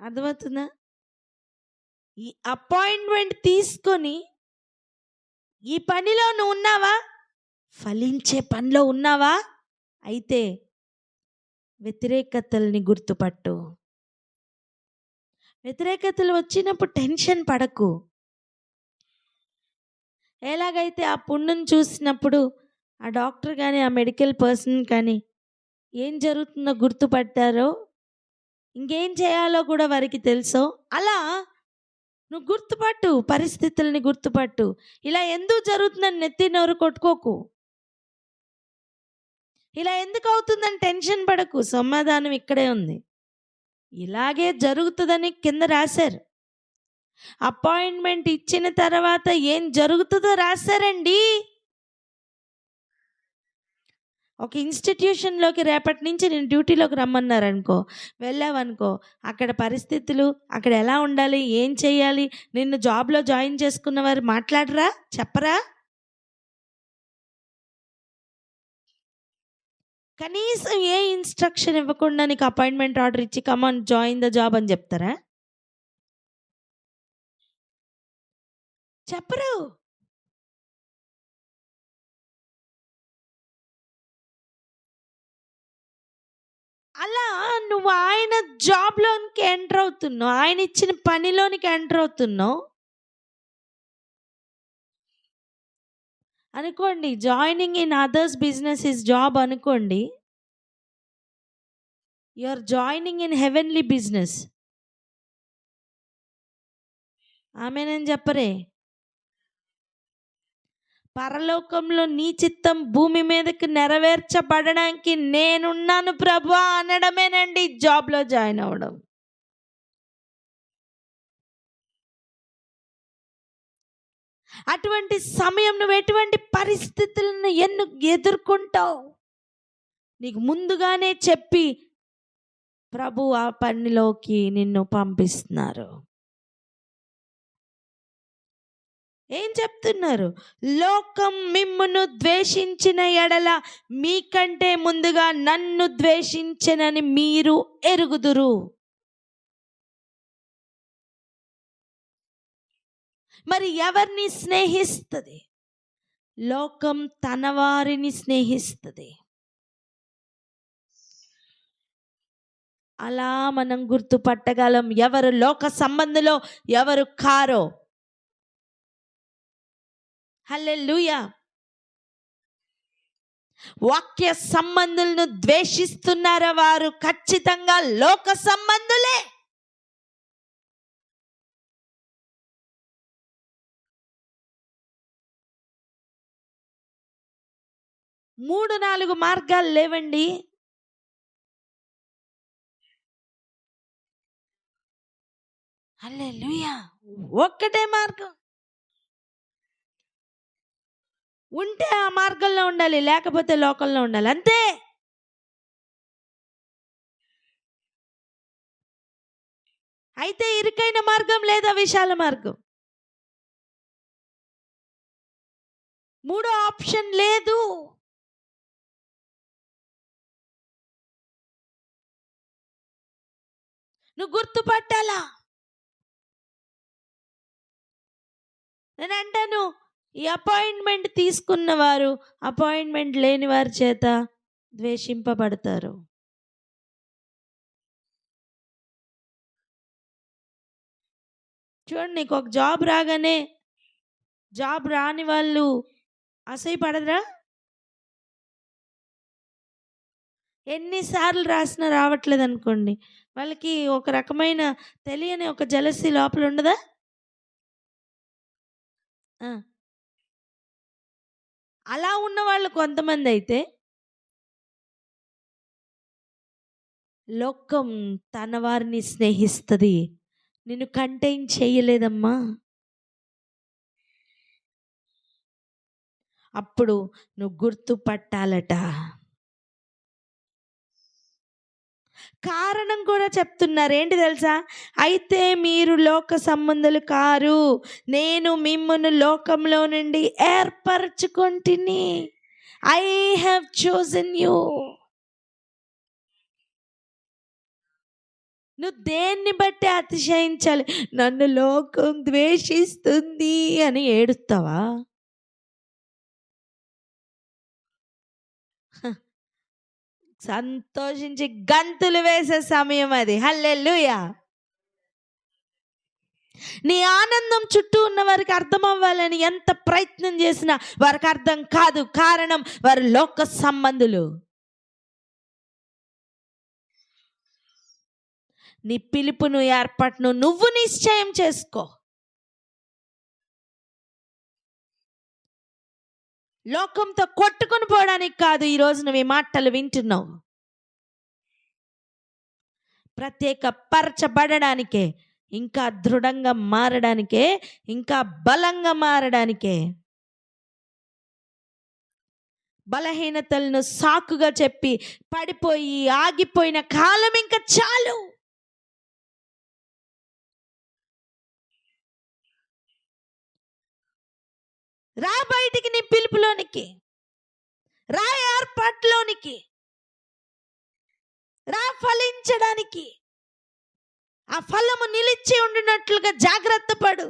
అర్థమవుతుందా? ఈ అపాయింట్మెంట్ తీసుకొని ఈ పనిలో నువ్వు ఉన్నావా, ఫలించే పనిలో ఉన్నావా, అయితే వ్యతిరేకతల్ని గుర్తుపట్టు. వ్యతిరేకతలు వచ్చినప్పుడు టెన్షన్ పడకు. ఎలాగైతే ఆ పుండును చూసినప్పుడు ఆ డాక్టర్ కానీ ఆ మెడికల్ పర్సన్ కానీ ఏం జరుగుతుందో గుర్తుపట్టారో, ఇంకేం చేయాలో కూడా వారికి తెలుసో, అలా నువ్వు గుర్తుపట్టు, పరిస్థితుల్ని గుర్తుపట్టు. ఇలా ఎందుకు జరుగుతుందని నెత్తి నోరు కొట్టుకోకు. ఇలా ఎందుకు అవుతుందని టెన్షన్ పడకు. సమాధానం ఇక్కడే ఉంది. ఇలాగే జరుగుతుందని కింద రాశారు. అపాయింట్మెంట్ ఇచ్చిన తర్వాత ఏం జరుగుతుందో రాశారండి. ఒక ఇన్స్టిట్యూషన్లోకి రేపటి నుంచి నేను డ్యూటీలోకి రమ్మన్నారనుకో, వెళ్ళావనుకో, అక్కడ పరిస్థితులు, అక్కడ ఎలా ఉండాలి, ఏం చేయాలి, నిన్ను జాబ్లో జాయిన్ చేసుకున్న వారు మాట్లాడరా, చెప్పరా? కనీసం ఏ ఇన్స్ట్రక్షన్ ఇవ్వకుండా నీకు అపాయింట్మెంట్ ఆర్డర్ ఇచ్చి కమాన్ జాయిన్ ద జాబ్ అని చెప్తారా? చెప్పరు. అలా నువ్వు ఆయన జాబ్లోనికి ఎంటర్ అవుతున్నావు, ఆయన ఇచ్చిన పనిలోనికి ఎంటర్ అవుతున్నావు అనుకోండి. Joining in others business is job అనుకోండి. You are joining in heavenly business. ఆమేనని చెప్పరే? పరలోకంలో నీ చిత్తం భూమి మీదకి నెరవేర్చబడడానికి నేనున్నాను ప్రభువా అనడమేనండి జాబ్లో జాయిన్ అవ్వడం. అటువంటి సమయం నువ్వు ఎటువంటి పరిస్థితులను ఎదుర్కొంటావు నీకు ముందుగానే చెప్పి ప్రభు ఆ పనిలోకి నిన్ను పంపిస్తున్నారు. ఏం చెప్తున్నారు? లోకం మిమ్మును ద్వేషించిన ఎడల మీకంటే ముందుగా నన్ను ద్వేషించెనని మీరు ఎరుగుదురు. మరి ఎవరిని స్నేహిస్తుంది? లోకం తన వారిని స్నేహిస్తుంది. అలా మనం గుర్తుపట్టగలం ఎవరు లోక సంబంధిలో ఎవరు కారో. హల్లెలూయా. వాక్య సంబంధులను ద్వేషిస్తున్నారా వారు ఖచ్చితంగా లోక సంబంధులే. మూడు నాలుగు మార్గాలు లేవండి. హల్లెలూయా. ఒక్కటే మార్గం. ఉంటే ఆ మార్గంలో ఉండాలి, లేకపోతే లోకంలో ఉండాలి, అంతే. అయితే ఇరుకైన మార్గం లేదా విశాల మార్గం, మూడో ఆప్షన్ లేదు. నువ్వు గుర్తుపట్టాలా. నేను అంటాను, ఈ అపాయింట్మెంట్ తీసుకున్న వారు అపాయింట్మెంట్ లేని వారి చేత ద్వేషింపబడతారు. చూడండి, నీకు ఒక జాబ్ రాగానే జాబ్ రాని వాళ్ళు అసహ్యపడదురా? ఎన్నిసార్లు రాసినా రావట్లేదు అనుకోండి, వాళ్ళకి ఒక రకమైన తెలియని ఒక జలసీ లోపల ఉండదా? అలా ఉన్న వాళ్ళు కొంతమంది అయితే లోకం తన వారిని స్నేహిస్తుంది, నిన్ను కంటైన్ చేయలేదమ్మా. అప్పుడు నువ్వు గుర్తుపట్టాలట. కారణం కూడా చెప్తున్నారు, ఏంటి తెలుసా? అయితే మీరు లోక సంబంధులు కారు, నేను మిమ్మును లోకంలో నుండి ఏర్పరచుకొంటిని. I have chosen you. నువ్వు దేన్ని బట్టి అతిశయించాలి? నన్ను లోకం ద్వేషిస్తుంది అని ఏడుస్తావా? సంతోషించి గంతులు వేసే సమయం అది. హల్లెలూయా. నీ ఆనందం చుట్టూ ఉన్న వారికి అర్థం అవ్వాలని ఎంత ప్రయత్నం చేసినా వారికి అర్థం కాదు. కారణం, వారు లోక సంబంధులు. నీ పిలుపును, ఏర్పాటును నువ్వు నిశ్చయం చేసుకో. లోకంతో కొట్టుకుని పోవడానికి కాదు ఈరోజు నువ్వు ఈ మాటలు వింటున్నావు. ప్రత్యేక పరచబడడానికే, ఇంకా దృఢంగా మారడానికే, ఇంకా బలంగా మారడానికే. బలహీనతలను సాకుగా చెప్పి పడిపోయి ఆగిపోయిన కాలం ఇంకా చాలు. రా బయటికి, నీ పిలుపులోనికి రా, ఏర్పాటులోనికి రా, ఫలించడానికి. ఆ ఫలము నిలిచి ఉండినట్లుగా జాగ్రత్త పడు.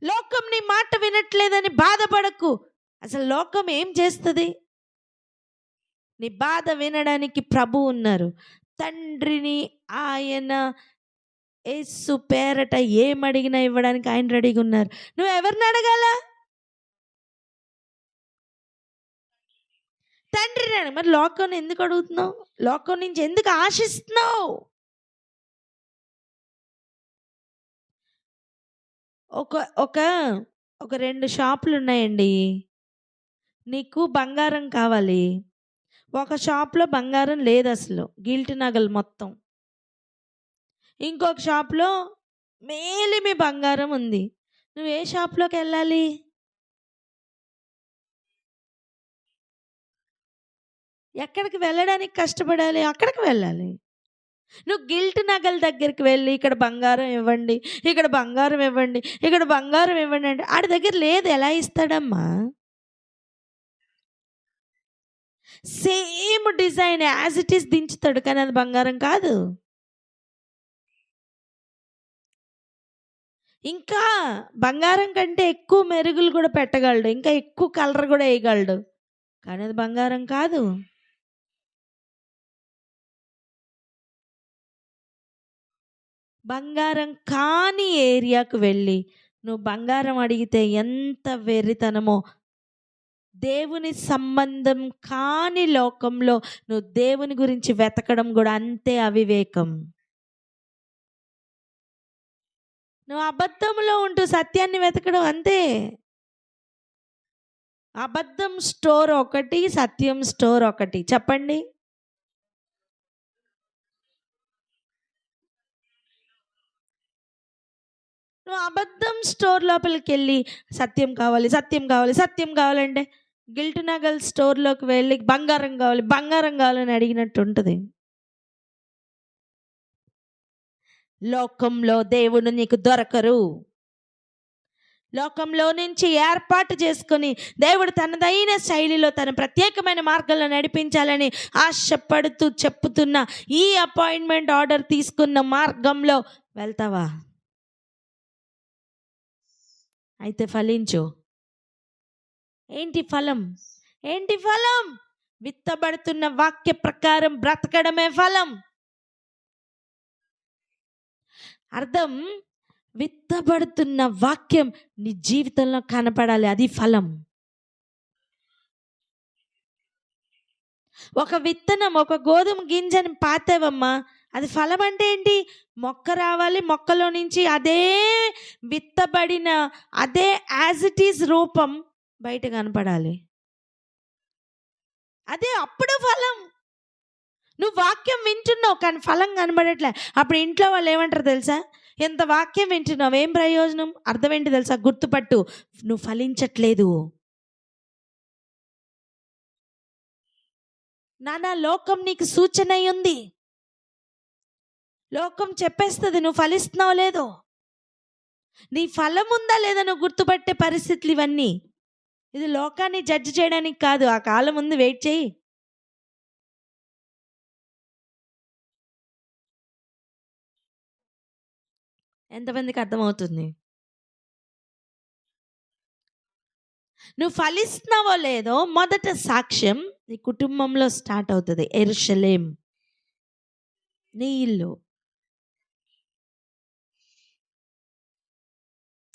లోకం నీ మాట వినట్లేదని బాధపడకు. అసలు లోకం ఏం చేస్తుంది? నీ బాధ వినడానికి ప్రభు ఉన్నారు. తండ్రిని ఆయన యేసు పేరట ఏమడిగినా ఇవ్వడానికి ఆయన రెడీగా ఉన్నారు. నువ్వు ఎవరిని అడగాల? తండ్రిని అడగ. మరి లోకం ఎందుకు అడుగుతున్నావు? లోకం నుంచి ఎందుకు ఆశిస్తున్నావు? ఒక ఒక ఒక 2 షాపులు ఉన్నాయండి. నీకు బంగారం కావాలి, ఒక షాప్లో బంగారం లేదు, అసలు గిల్ట్ నగలు మొత్తం. ఇంకొక షాప్లో మేలిమి బంగారం ఉంది. నువ్వు ఏ షాప్లోకి వెళ్ళాలి? ఎక్కడికి వెళ్ళడానికి కష్టపడాలి? అక్కడికి వెళ్ళాలి. నువ్వు గిల్ట్ నగల దగ్గరికి వెళ్ళి ఇక్కడ బంగారం ఇవ్వండి, ఇక్కడ బంగారం ఇవ్వండి, ఇక్కడ బంగారం ఇవ్వండి అంటే ఆడి దగ్గర లేదు, ఎలా ఇస్తాడమ్మా? Same design as it is దించుతాడు, కానీ అది బంగారం కాదు. ఇంకా బంగారం కంటే ఎక్కువ మెరుగులు కూడా పెట్టగలడు, ఇంకా ఎక్కువ కలర్ కూడా వేయగలడు, కానీ అది బంగారం కాదు. బంగారం కాని ఏరియాకు వెళ్ళి నువ్వు బంగారం అడిగితే ఎంత వెర్రితనమో, దేవుని సంబంధం కాని లోకంలో నువ్వు దేవుని గురించి వెతకడం కూడా అంతే అవివేకం. నువ్వు అబద్ధంలో ఉంటూ సత్యాన్ని వెతకడం అంతే. అబద్ధం స్టోర్ ఒకటి, సత్యం స్టోర్ ఒకటి. చెప్పండి. నువ్వు అబద్ధం స్టోర్ లోపలికి వెళ్ళి సత్యం కావాలి, సత్యం కావాలి, సత్యం కావాలంటే గిల్ట్ నగల్ స్టోర్లోకి వెళ్ళి బంగారం కావాలి, బంగారం కావాలని అడిగినట్టు ఉంటుంది. లోకంలో దేవుడు నీకు దొరకరు. లోకంలో నుంచి ఏర్పాటు చేసుకొని దేవుడు తనదైన శైలిలో తన ప్రత్యేకమైన మార్గంలో నడిపించాలని ఆశపడుతూ చెప్పుతున్న ఈ అపాయింట్మెంట్ ఆర్డర్ తీసుకున్న మార్గంలో వెళ్తావా? అయితే ఫలించు. ఏంటి ఫలం? ఏంటి ఫలం? విత్తబడుతున్న వాక్య ప్రకారం బ్రతకడమే ఫలం. అర్థం, విత్తబడుతున్న వాక్యం నీ జీవితంలో కనపడాలి, అది ఫలం. ఒక విత్తనం, ఒక గోధుమ గింజని పాతేవమ్మా, అది ఫలం అంటే ఏంటి? మొక్క రావాలి, మొక్కలో నుంచి అదే విత్తబడిన అదే యాజ్ ఇట్ ఈజ్ రూపం బయట కనపడాలి. అదే అప్పుడు ఫలం. నువ్వు వాక్యం వింటున్నావు కానీ ఫలం కనబడట్లే. అప్పుడు ఇంట్లో వాళ్ళు ఏమంటారు తెలుసా? ఎంత వాక్యం వింటున్నావు, ఏం ప్రయోజనం? అర్థం ఏంటి తెలుసా? గుర్తుపట్టు, నువ్వు ఫలించట్లేదు. నానా లోకం నీకు సూచన అయి ఉంది. లోకం చెప్పేస్తుంది నువ్వు ఫలిస్తున్నావు లేదో. నీ ఫలం ఉందా లేదా నువ్వు గుర్తుపట్టే పరిస్థితులు ఇవన్నీ. ఇది లోకాన్ని జడ్జి చేయడానికి కాదు. ఆ కాలం ముందు వెయిట్ చేయి. ఎంతమందికి అర్థమవుతుంది? నువ్వు ఫలిస్తున్నావో లేదో మొదట సాక్ష్యం నీ కుటుంబంలో స్టార్ట్ అవుతుంది. యెరూషలేం నీ ఇల్లు,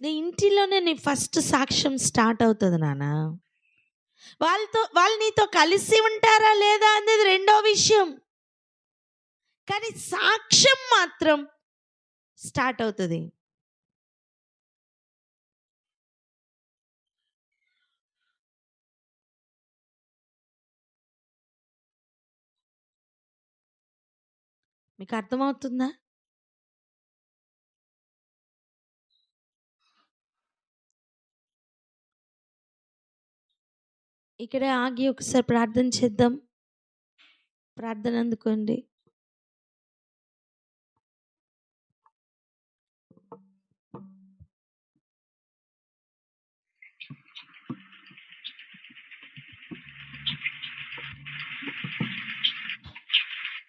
నీ ఇంటిలోనే నీ ఫస్ట్ సాక్ష్యం స్టార్ట్ అవుతుంది నాన్న. వాళ్ళు నీతో కలిసి ఉంటారా లేదా అనేది రెండో విషయం, కానీ సాక్ష్యం మాత్రం స్టార్ట్ అవుతుంది. మీకు అర్థమవుతుందా? ఇక్కడే ఆగి ఒకసారి ప్రార్థన చేద్దాం. ప్రార్థన అందుకోండి.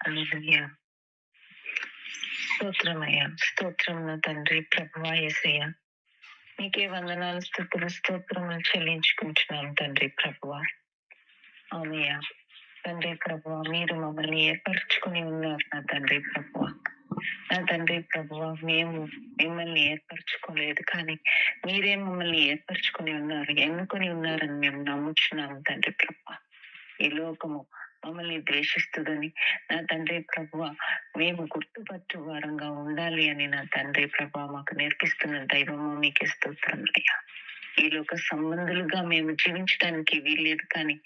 హల్లెలూయా. స్తోత్రమయ్యా, స్తోత్రం నా తండ్రి ప్రభువా యేసయ్య. నీకే వందనాలు, స్తుతులు, స్తోత్రములు చెల్లించుకుంటున్నాం తండ్రి ప్రభువా. అవునయ్యా తండ్రి ప్రభువా, మీరు మమ్మల్ని ఏర్పరచుకుని ఉన్నారు నా తండ్రి ప్రభువా. నా తండ్రి ప్రభువా, మేము మిమ్మల్ని ఏర్పరచుకోలేదు కానీ మీరే మమ్మల్ని ఏర్పరచుకుని ఉన్నారు, ఎన్నుకొని ఉన్నారని మేము నమ్ముచున్నాము తండ్రి ప్రభువా. ఈ లోకము మమ్మల్ని ద్వేషిస్తుందని నా తండ్రి ప్రభువా మేము గుర్తుపట్టు వారంగా ఉండాలి అని నా తండ్రి ప్రభువా మాకు నేర్పిస్తున్న దైవము మీకే స్తోత్రములయ్యా. ఈ లోక సంబంధులుగా మేము జీవించడానికి వీల్లేదు కానీ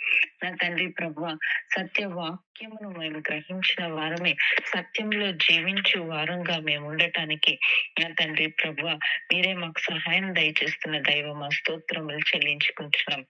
నా తండ్రి ప్రభువా సత్య వాక్యమును మేము గ్రహించిన వారమే, సత్యంలో జీవించు వారంగా మేము ఉండటానికి నా తండ్రి ప్రభువా మీరే మాకు సహాయం దయచేస్తున్న దైవమా స్తోత్రములు చెల్లించుకుంటున్నాం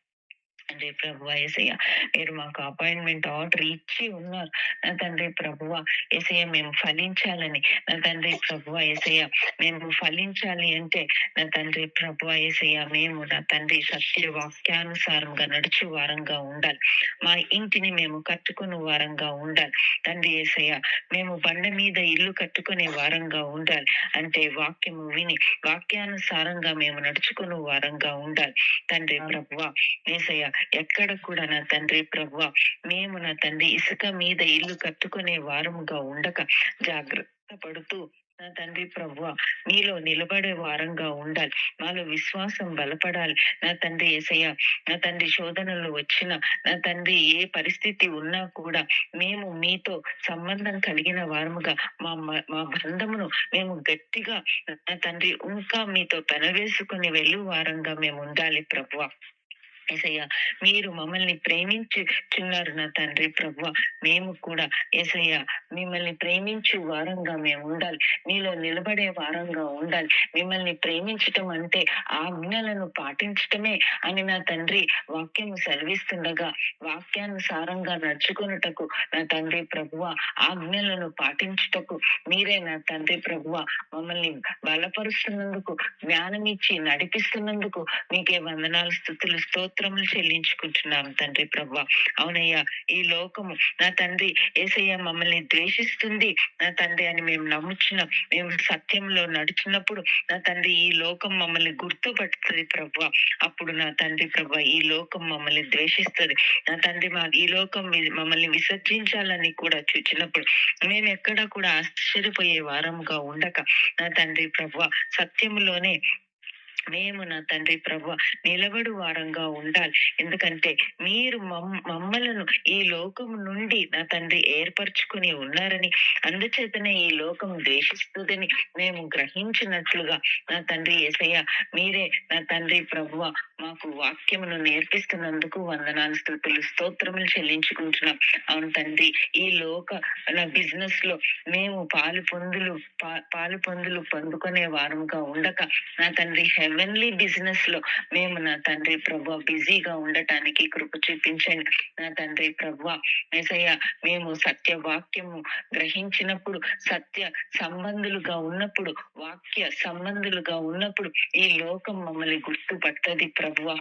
తండ్రి ప్రభువా యేసయ్య. మీరు మాకు అపాయింట్మెంట్ ఆర్డర్ ఇచ్చి ఉన్నారు నా తండ్రి ప్రభువా యేసయ్య. మేము ఫలించాలని నా తండ్రి ప్రభువా యేసయ్య, మేము ఫలించాలి అంటే నా తండ్రి ప్రభువా యేసయ్య మేము నా తండ్రి సత్య వాక్యానుసారంగా నడుచు వారంగా ఉండాలి. మా ఇంటిని మేము కట్టుకునే వారంగా ఉండాలి తండ్రి యేసయ్య. మేము బండ మీద ఇల్లు కట్టుకునే వారంగా ఉండాలి అంటే వాక్యము విని వాక్యానుసారంగా మేము నడుచుకునే వారంగా ఉండాలి తండ్రి ప్రభువా యేసయ్య. ఎక్కడ కూడా నా తండ్రి ప్రభువా మేము నా తండ్రి ఇసుక మీద ఇల్లు కట్టుకునే వారముగా ఉండక జాగ్రత్త పడుతూ నా తండ్రి ప్రభువా మీలో నిలబడే వారంగా ఉండాలి. మాలో విశ్వాసం బలపడాలి నా తండ్రి యేసయ్య. నా తండ్రి శోధనలు వచ్చిన నా తండ్రి ఏ పరిస్థితి ఉన్నా కూడా మేము మీతో సంబంధం కలిగిన వారముగా మా బంధమును మేము గట్టిగా నా తండ్రి ఇంకా మీతో పెనవేసుకుని వెళ్ళు వారంగా మేము ఉండాలి ప్రభువా యేసయ్య. మీరు మమ్మల్ని ప్రేమించుచున్నారు నా తండ్రి ప్రభువా. మేము కూడా యేసయ్య మిమ్మల్ని ప్రేమించు వారంగా మేము ఉండాలి, మీలో నిలబడే వారంగా ఉండాలి. మిమ్మల్ని ప్రేమించటం అంటే ఆజ్ఞలను పాటించటమే అని నా తండ్రి వాక్యము సెలవిస్తుండగా వాక్యానుసారంగా నడుచుకున్నటకు నా తండ్రి ప్రభువా ఆజ్ఞలను పాటించుటకు మీరే నా తండ్రి ప్రభువా మమ్మల్ని బలపరుస్తున్నందుకు, జ్ఞానం ఇచ్చి నడిపిస్తున్నందుకు మీకే వందనాలు, స్తుతులు, స్తోత్రములు చెల్లించుకుంటున్నాం తండ్రి ప్రభువా. అవునయ్యా ఈ లోకము నా తండ్రి యేసయ్య మమ్మల్ని ద్వేషిస్తుంది నా తండ్రి అని మేము నమ్ముచున్నాం. మేము సత్యంలో నడిచినప్పుడు నా తండ్రి ఈ లోకం మమ్మల్ని గుర్తుపడుతుంది ప్రభువా. అప్పుడు నా తండ్రి ప్రభువా ఈ లోకం మమ్మల్ని ద్వేషిస్తుంది నా తండ్రి. ఈ లోకం మమ్మల్ని విసర్జించాలని కూడా చూచినప్పుడు మేము ఎక్కడ కూడా ఆశ్చర్యపోయే వారంగా ఉండక నా తండ్రి ప్రభువా సత్యములోనే మేము నా తండ్రి ప్రభు నిలబడు వారంగా ఉండాలి. ఎందుకంటే మీరు మమ్మలను ఈ లోకం నుండి నా తండ్రి ఏర్పరచుకుని ఉన్నారని, అందుచేతనే ఈ లోకం ద్వేషిస్తుందని మేము గ్రహించినట్లుగా నా తండ్రి యేసయ్య మీరే నా తండ్రి ప్రభువ మాకు వాక్యమును నేర్పిస్తున్నందుకు వందనాలు, స్తుతులు, స్తోత్రములు చెల్లించుకుంటున్నాం. అవును తండ్రి, ఈ లోక బిజినెస్ లో మేము పాలు పొందులు పొందుకునే వారముగా ఉండక నా తండ్రి హెవెన్లీ బిజినెస్ లో మేము నా తండ్రి ప్రభు బిజీగా ఉండటానికి కృప చూపించండి. నా తండ్రి ప్రభు యేసయ్య మేము సత్య వాక్యము గ్రహించినప్పుడు, సత్య సంబంధులుగా ఉన్నప్పుడు, వాక్య సంబంధులుగా ఉన్నప్పుడు ఈ లోకం మమ్మల్ని గుర్తుపట్టది ప్రభువా.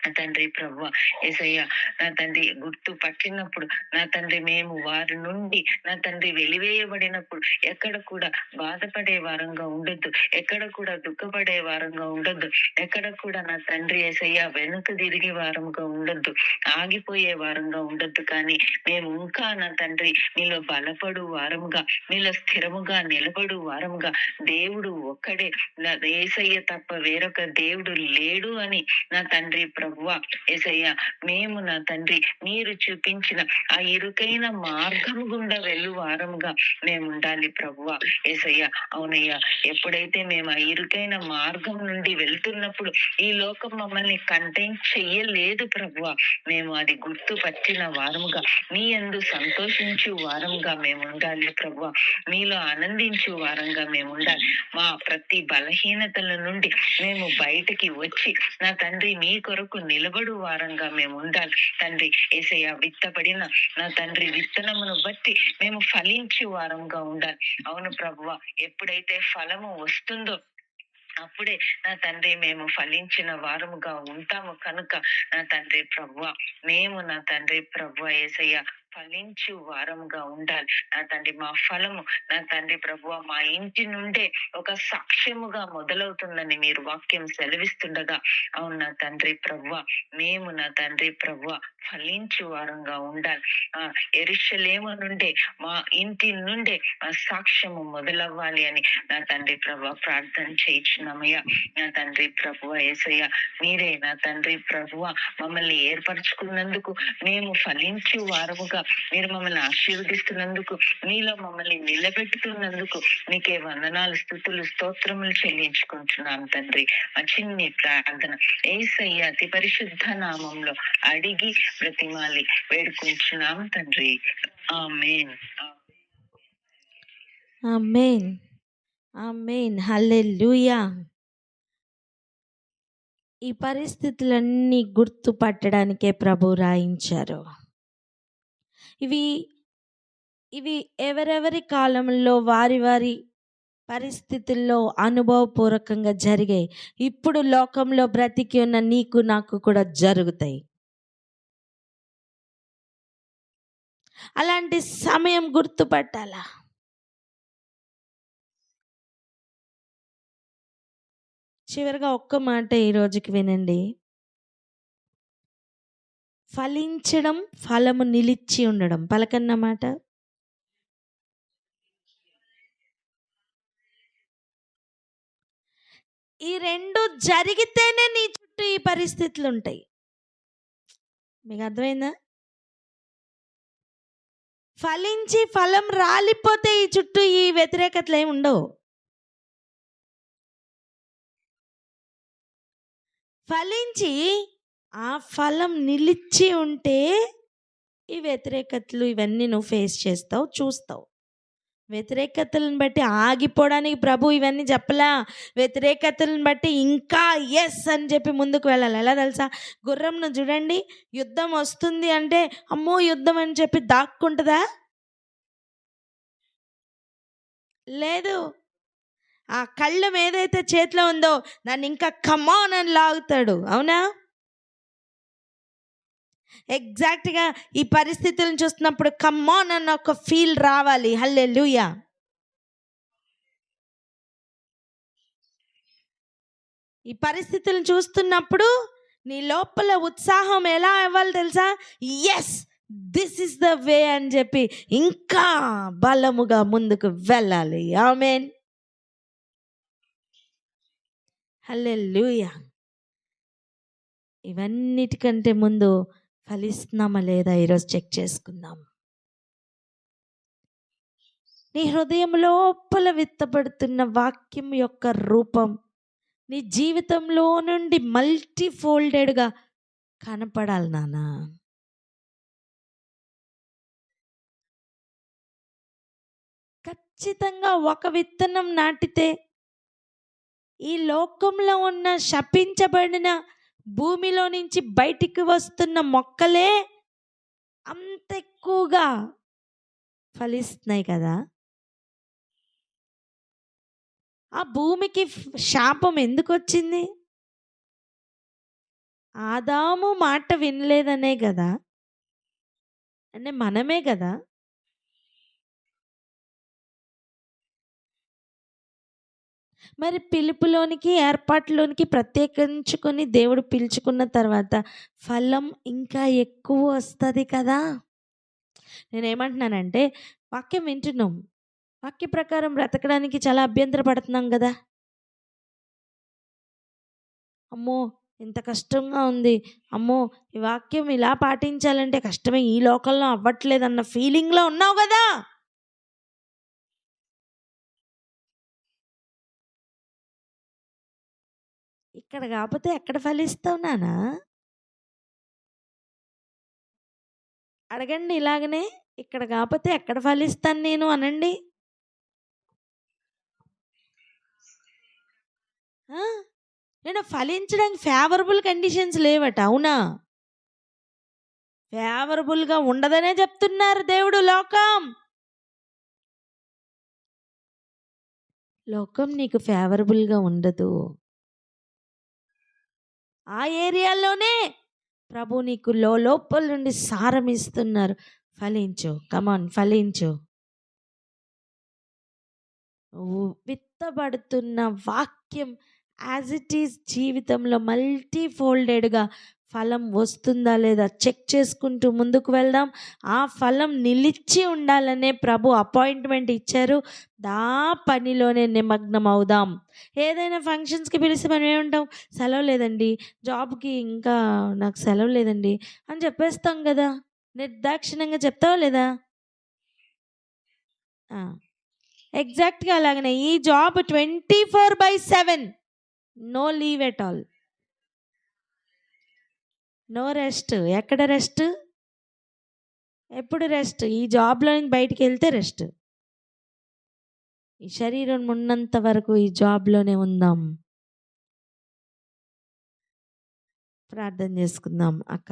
నా తండ్రి ప్రభువా యేసయ్య నా తండ్రి గుర్తు పట్టినప్పుడు నా తండ్రి మేము వారి నుండి నా తండ్రి వెలివేయబడినప్పుడు ఎక్కడ కూడా బాధపడే వారంగా ఉండొద్దు, ఎక్కడ కూడా దుఃఖపడే వారంగా ఉండొద్దు, ఎక్కడ కూడా నా తండ్రి యేసయ్య వెనుక తిరిగే వారంగా ఉండొద్దు, ఆగిపోయే వారంగా ఉండొద్దు. కానీ మేము ఇంకా నా తండ్రి మీలో బలపడు వారముగా, మీలో స్థిరముగా నిలబడు వారముగా, దేవుడు ఒక్కడే, నా యేసయ్య తప్ప వేరొక దేవుడు లేడు అని నా తండ్రి ప్రభువా యేసయ్య మేము నా తండ్రి మీరు చూపించిన ఆ ఇరుకైన మార్గము గుండా వెళ్ళు వారముగా మేము ఉండాలి ప్రభువా యేసయ్య. అవునయ్యా, ఎప్పుడైతే మేము ఆ ఇరుకైన మార్గం నుండి వెళ్తున్నప్పుడు ఈ లోకం మమ్మల్ని కంటైన్ చెయ్యలేదు ప్రభువా, మేము అది గుర్తు పట్టిన వారముగా మీ యందు సంతోషించు వారంగా మేము ఉండాలి ప్రభువా, మీలో ఆనందించు వారంగా మేము ఉండాలి. మా ప్రతి బలహీనతల నుండి మేము బయటికి వచ్చి నా తండ్రి మీ కొరకు నిలబడు వారంగా మేము ఉండాలి తండ్రి యేసయ్య. విత్తబడిన నా తండ్రి విత్తనమును బట్టి మేము ఫలించే వారంగా ఉండాలి. అవును ప్రభువా, ఎప్పుడైతే ఫలము వస్తుందో అప్పుడే నా తండ్రి మేము ఫలించిన వారముగా ఉంటాము కనుక నా తండ్రి ప్రభువా మేము నా తండ్రి ప్రభువా యేసయ్య ఫలించు వారముగా ఉండాలి. నా తండ్రి మా ఫలము నా తండ్రి ప్రభువ మా ఇంటి నుండే ఒక సాక్ష్యముగా మొదలవుతుందని మీరు వాక్యం సెలవిస్తుండగా అవును నా తండ్రి ప్రభువ మేము నా తండ్రి ప్రభువ ఫలించు వారంగా ఉండాలి. యెరూషలేము నుండే మా ఇంటి నుండే ఆ సాక్ష్యము మొదలవ్వాలి అని నా తండ్రి ప్రభువ ప్రార్థన చేయించున్నామయ్యా. నా తండ్రి ప్రభువ యేసయ్య మీరే నా తండ్రి ప్రభువ మమ్మల్ని ఏర్పరచుకున్నందుకు, మేము ఫలించు వారముగా మీరు మమ్మల్ని ఆశీర్వదిస్తున్నందుకు, మీలో మమ్మల్ని నిలబెట్టుతున్నందుకు మీకే వందనాలు, స్తుతులు, స్తోత్రములు చెల్లించుకుంటున్నాం తండ్రి. మా చిన్ని ప్రార్థన యేసయ్య అతి పరిశుద్ధ నామంలో అడిగి బ్రతిమాలి వేడుకుంటున్నాం తండ్రి. ఆమేన్. ఆమేన్. ఆమేన్. హల్లెలూయా. ఈ పరిస్థితులన్నీ గుర్తుపట్టడానికే ప్రభు రాయించారు. ఇవి ఎవరెవరి కాలంలో వారి వారి పరిస్థితుల్లో అనుభవపూర్వకంగా జరిగాయి. ఇప్పుడు లోకంలో బ్రతికి ఉన్న నీకు నాకు కూడా జరుగుతాయి. అలాంటి సమయం గుర్తుపట్టాలా? చివరిగా ఒక్క మాట ఈ రోజుకి వినండి. ఫలించడం, ఫలము నిలిచి ఉండడం. పలకన్నమాట. ఈ రెండు జరిగితేనే నీ చుట్టూ ఈ పరిస్థితులు ఉంటాయి. మీకు అర్థమైందా? ఫలించి ఫలం రాలిపోతే ఈ చుట్టూ ఈ వ్యతిరేకతలు ఏమి ఉండవు. ఫలించి ఆ ఫలం నిలిచి ఉంటే ఈ వ్యతిరేకతలు ఇవన్నీ నువ్వు ఫేస్ చేస్తావు, చూస్తావు. వ్యతిరేకతలను బట్టి ఆగిపోవడానికి ప్రభు ఇవన్నీ చెప్పలా. వ్యతిరేకతలను బట్టి ఇంకా ఎస్ అని చెప్పి ముందుకు వెళ్ళాలి. ఎలా తెలుసా? గుర్రంను చూడండి, యుద్ధం వస్తుంది అంటే అమ్మో యుద్ధం అని చెప్పి దాక్కుంటుందా? లేదు. ఆ కళ్ళం ఏదైతే చేతిలో ఉందో దాన్ని ఇంకా కమాన్ అని లాగుతాడు. అవునా? ఎగ్జాక్ట్గా ఈ పరిస్థితులను చూస్తున్నప్పుడు కమాన్ అన్న ఒక ఫీల్ రావాలి. హల్లెలూయా. ఈ పరిస్థితులను చూస్తున్నప్పుడు నీ లోపల ఉత్సాహం ఎలా ఇవ్వాలి తెలుసా? Yes, this is the way అని చెప్పి ఇంకా బలముగా ముందుకు వెళ్ళాలి. ఆమేన్. హల్లెలూయా. ఇవన్నిటికంటే ముందు ఫలిస్తున్నామా లేదా ఈరోజు చెక్ చేసుకుందాం. నీ హృదయం లోపల విత్తబడుతున్న వాక్యం యొక్క రూపం నీ జీవితంలో నుండి మల్టీ ఫోల్డెడ్గా కనపడాలి నాన్న. ఖచ్చితంగా ఒక విత్తనం నాటితే ఈ లోకంలో ఉన్న శపించబడిన భూమిలో నుంచి బయటికి వస్తున్న మొక్కలే అంత ఎక్కువగా ఫలిస్తున్నాయి కదా. ఆ భూమికి శాపం ఎందుకు వచ్చింది? ఆదాము మాట వినలేదనే కదా, అంటే మనమే కదా. మరి పిలుపులోనికి ఏర్పాటులోనికి ప్రత్యేకించుకొని దేవుడు పిలుచుకున్న తర్వాత ఫలం ఇంకా ఎక్కువ వస్తుంది కదా. నేనేమంటున్నానంటే వాక్యం వింటున్నాం, వాక్య ప్రకారం బ్రతకడానికి చాలా అభ్యంతర పడుతున్నాం కదా. అమ్మో ఎంత కష్టంగా ఉంది, అమ్మో ఈ వాక్యం ఇలా పాటించాలంటే కష్టమే, ఈ లోకంలో అవ్వట్లేదన్న ఫీలింగ్లో ఉన్నావు కదా. ఇక్కడ కాకపోతే ఎక్కడ ఫలిస్తావు నానా? అడగండి ఇలాగనే, ఇక్కడ కాకపోతే ఎక్కడ ఫలిస్తాను నేను అనండి. నేను ఫలించడానికి ఫేవరబుల్ కండిషన్స్ లేవట, అవునా? ఫేవరబుల్గా ఉండదనే చెప్తున్నారు దేవుడు. లోకం నీకు ఫేవరబుల్గా ఉండదు. ఆ ఏరియాలోనే ప్రభు నీకు లోపల నుండి సారం ఇస్తున్నారు. ఫలించు, కమాన్ ఫలించు. విత్తబడుతున్న వాక్యం యాజ్ ఇట్ ఈజ్ జీవితంలో మల్టీ ఫోల్డెడ్గా ఫలం వస్తుందా లేదా చెక్ చేసుకుంటూ ముందుకు వెళ్దాం. ఆ ఫలం నిలిచి ఉండాలనే ప్రభు అపాయింట్మెంట్ ఇచ్చారు. దా పనిలోనే నిమగ్నం అవుదాం. ఏదైనా ఫంక్షన్స్కి పిలిస్తే మనం ఏమంటాం? సెలవు లేదండి, జాబ్కి ఇంకా నాకు సెలవు లేదండి అని చెప్పేస్తాం కదా. నిర్దాక్షిణ్యంగా చెప్తావా లేదా? ఎగ్జాక్ట్గా అలాగనే ఈ job 24/7, no leave at all, no rest. ఎక్కడ రెస్ట్? ఎప్పుడు రెస్ట్? ఈ జాబ్లో నుంచి బయటికి వెళ్తే రెస్ట్. ఈ శరీరం ఉన్నంత వరకు ఈ జాబ్లోనే ఉందాం. ప్రార్థన చేసుకుందాం అక్క.